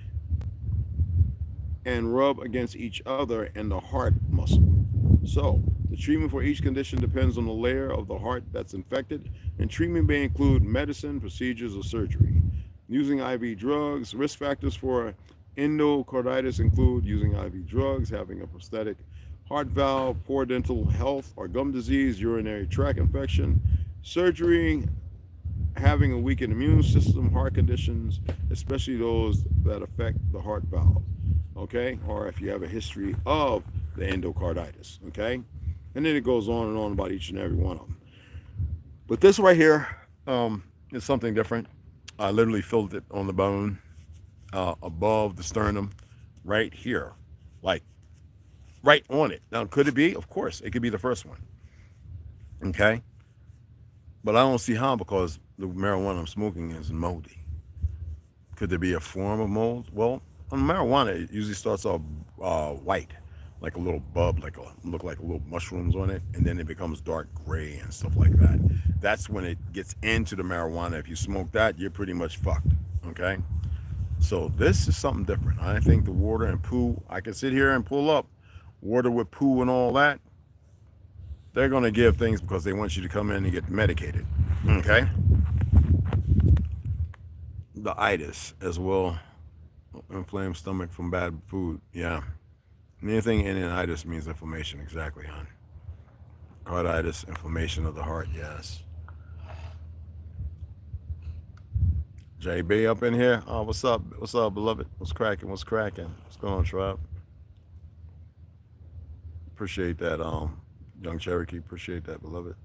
and rub against each other in the heart muscle. So, the treatment for each condition depends on the layer of the heart that's infected, and treatment may include medicine, procedures, or surgery. Using IV drugs. Risk factors for endocarditis include using IV drugs, having a prosthetic heart valve, poor dental health or gum disease, urinary tract infection, surgery, having a weakened immune system, heart conditions, especially those that affect the heart valve, okay? Or if you have a history of the endocarditis, okay? And then it goes on and on about each and every one of them. But this right here is something different. I literally filled it on the bone above the sternum right here, like right on it. Now, could it be? Of course, it could be the first one, okay? But I don't see how, because the marijuana I'm smoking is moldy. Could there be a form of mold? Well, on marijuana, it usually starts off white, like a little bub, look like a little mushrooms on it, and then it becomes dark gray and stuff like that. That's when it gets into the marijuana. If you smoke that, you're pretty much fucked, okay? So this is something different. I think the water and poo, I can sit here and pull up water with poo and all that. They're going to give things because they want you to come in and get medicated, okay? The itis as well, inflamed stomach from bad food, yeah. Anything in an itis means inflammation, exactly, hon. Carditis, inflammation of the heart, yes. JB up in here. Oh, what's up? What's up, beloved? What's cracking? What's cracking? What's going on, tribe? Appreciate that, young Cherokee. Appreciate that, beloved.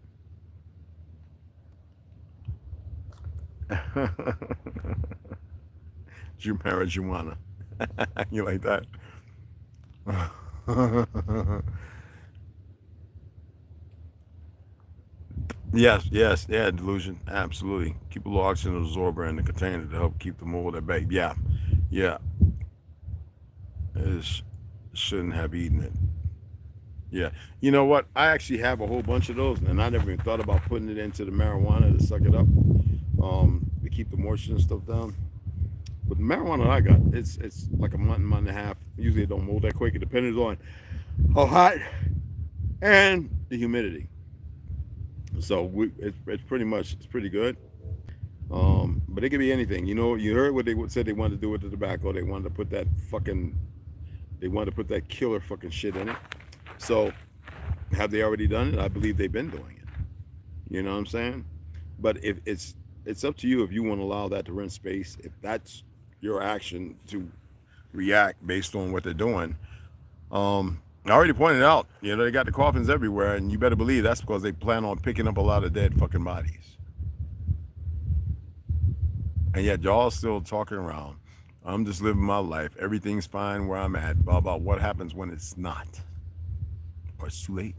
Marijuana. You like that? Yes, yeah, delusion, absolutely. Keep a little oxygen absorber in the container to help keep the mold at bay. Yeah. Shouldn't have eaten it. Yeah, you know what? I actually have a whole bunch of those, and I never even thought about putting it into the marijuana to suck it up, to keep the moisture and stuff down. But the marijuana I got, it's like a month and a half. Usually it don't mold that quick. It depends on how hot and the humidity. So it's pretty good. But it could be anything. You know, you heard what they said they wanted to do with the tobacco. They wanted to put that killer fucking shit in it. So have they already done it? I believe they've been doing it. You know what I'm saying? But if it's up to you if you want to allow that to rent space. If that's your action to react based on what they're doing. I already pointed out, you know, they got the coffins everywhere, and you better believe that's because they plan on picking up a lot of dead fucking bodies. And yet y'all still talking around. I'm just living my life. Everything's fine where I'm at. Blah, blah. What happens when it's not? Or it's too late?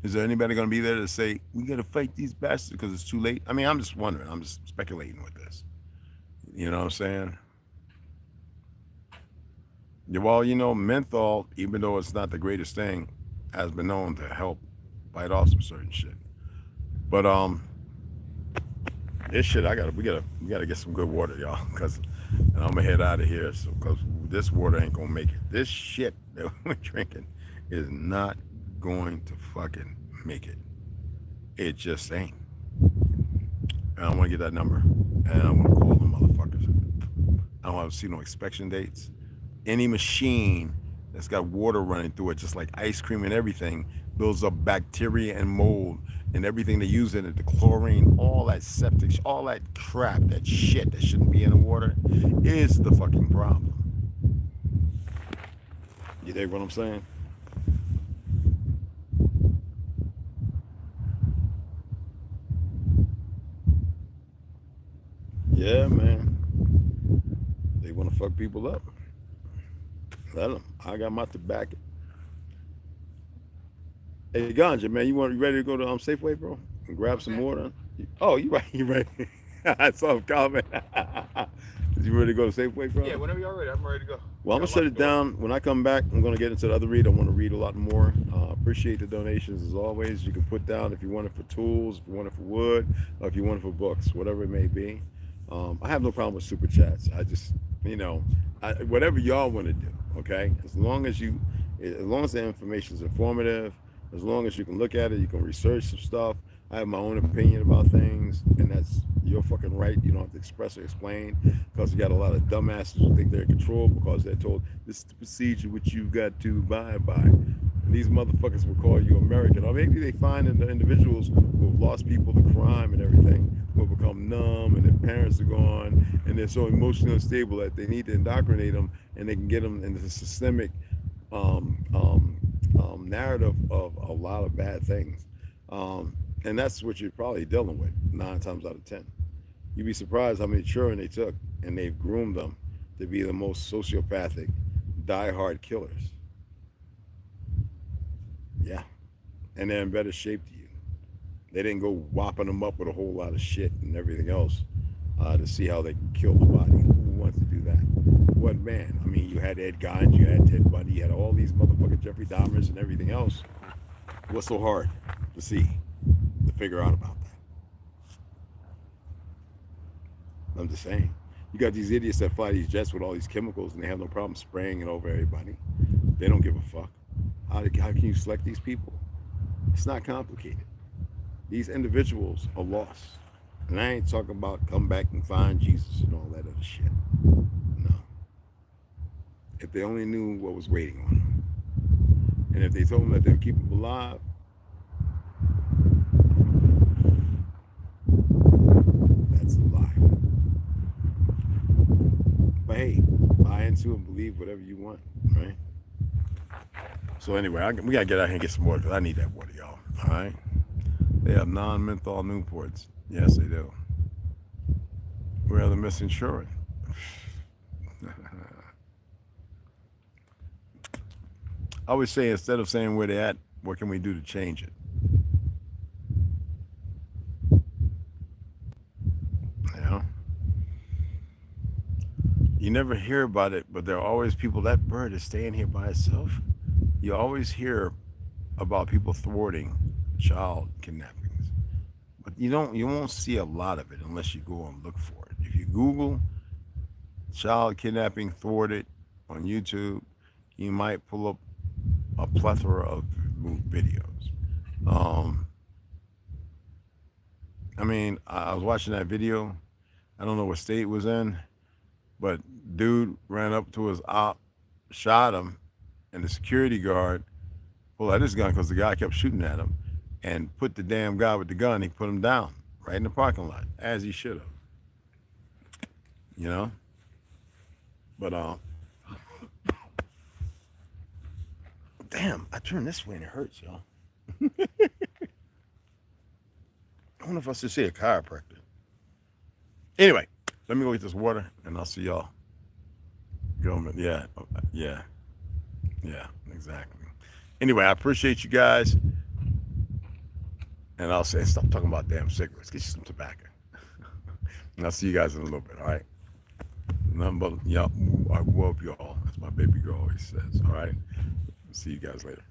Is there anybody going to be there to say, we got to fight these bastards because it's too late? I mean, I'm just wondering. I'm just speculating with this. You know what I'm saying? Well, you know, menthol, even though it's not the greatest thing, has been known to help fight off some certain shit. But this shit, we gotta get some good water, y'all, and I'm gonna head out of here, so because this water ain't gonna make it. This shit that we're drinking is not going to fucking make it. It just ain't. And I want to get that number, and I want to call them motherfuckers. I don't have to see no inspection dates. Any machine that's got water running through it, just like ice cream and everything, builds up bacteria and mold and everything they use in it, the chlorine, all that septic, all that crap, that shit that shouldn't be in the water is the fucking problem. You dig what I'm saying? Yeah, man. They want to fuck people up. Let them. I got my tobacco. Hey, Ganja, man, you ready to go to Safeway, bro? And grab some water? Oh, you right. You ready? I saw him comment. Is you ready to go to Safeway, bro? Yeah, whenever you're ready, I'm ready to go. Well, I'm going to shut it down. When I come back, I'm going to get into the other read. I want to read a lot more. Appreciate the donations, as always. You can put down if you want it for tools, if you want it for wood, or if you want it for books, whatever it may be. I have no problem with super chats. I just, whatever y'all want to do, okay? As long as the information is informative, as long as you can look at it, you can research some stuff. I have my own opinion about things, and that's your fucking right. You don't have to express or explain, because you got a lot of dumbasses who think they're in control because they're told this is the procedure which you've got to abide by. And these motherfuckers will call you American, or maybe they find the individuals who have lost people to crime and everything will become numb, and their parents are gone, and they're so emotionally unstable that they need to indoctrinate them, and they can get them into the systemic narrative of a lot of bad things. And that's what you're probably dealing with 9 times out of 10. You'd be surprised how many children they took and they've groomed them to be the most sociopathic, diehard killers. Yeah. And they're in better shape to you. They didn't go whopping them up with a whole lot of shit and everything else to see how they can kill the body. Who wants to do that? What man? I mean, you had Ed Gein, you had Ted Bundy, you had all these motherfucking Jeffrey Dahmers and everything else. What's so hard to see, to figure out about that? I'm just saying. You got these idiots that fly these jets with all these chemicals and they have no problem spraying it over everybody. They don't give a fuck. How can you select these people? It's not complicated. These individuals are lost. And I ain't talking about come back and find Jesus and all that other shit. No. If they only knew what was waiting on them. And if they told them that they'll keep them alive, that's a lie. But hey, buy into and believe whatever you want, right? So anyway, we gotta get out here and get some water, because I need that water, y'all. All right? They have non-menthol Newports. Yes, they do. Where are the missing children? I always say, instead of saying where they're at, what can we do to change it? You never hear about it, but there are always people, that bird is staying here by itself. You always hear about people thwarting child kidnappings, but you won't see a lot of it unless you go and look for it. If you Google child kidnapping thwarted on YouTube, you might pull up a plethora of videos. I mean, I was watching that video. I don't know what state it was in, but dude ran up to his op, shot him, and the security guard pulled out his gun because the guy kept shooting at him, and put the damn guy with the gun, he put him down right in the parking lot, as he should have. You know? But, damn, I turned this way and it hurts, y'all. I wonder if I should see a chiropractor. Anyway, let me go get this water, and I'll see y'all. Yeah, exactly. Anyway, I appreciate you guys. And I'll say, stop talking about damn cigarettes. Get you some tobacco. And I'll see you guys in a little bit, all right? Nothing but, I love y'all, as my baby girl always says, all right? See you guys later.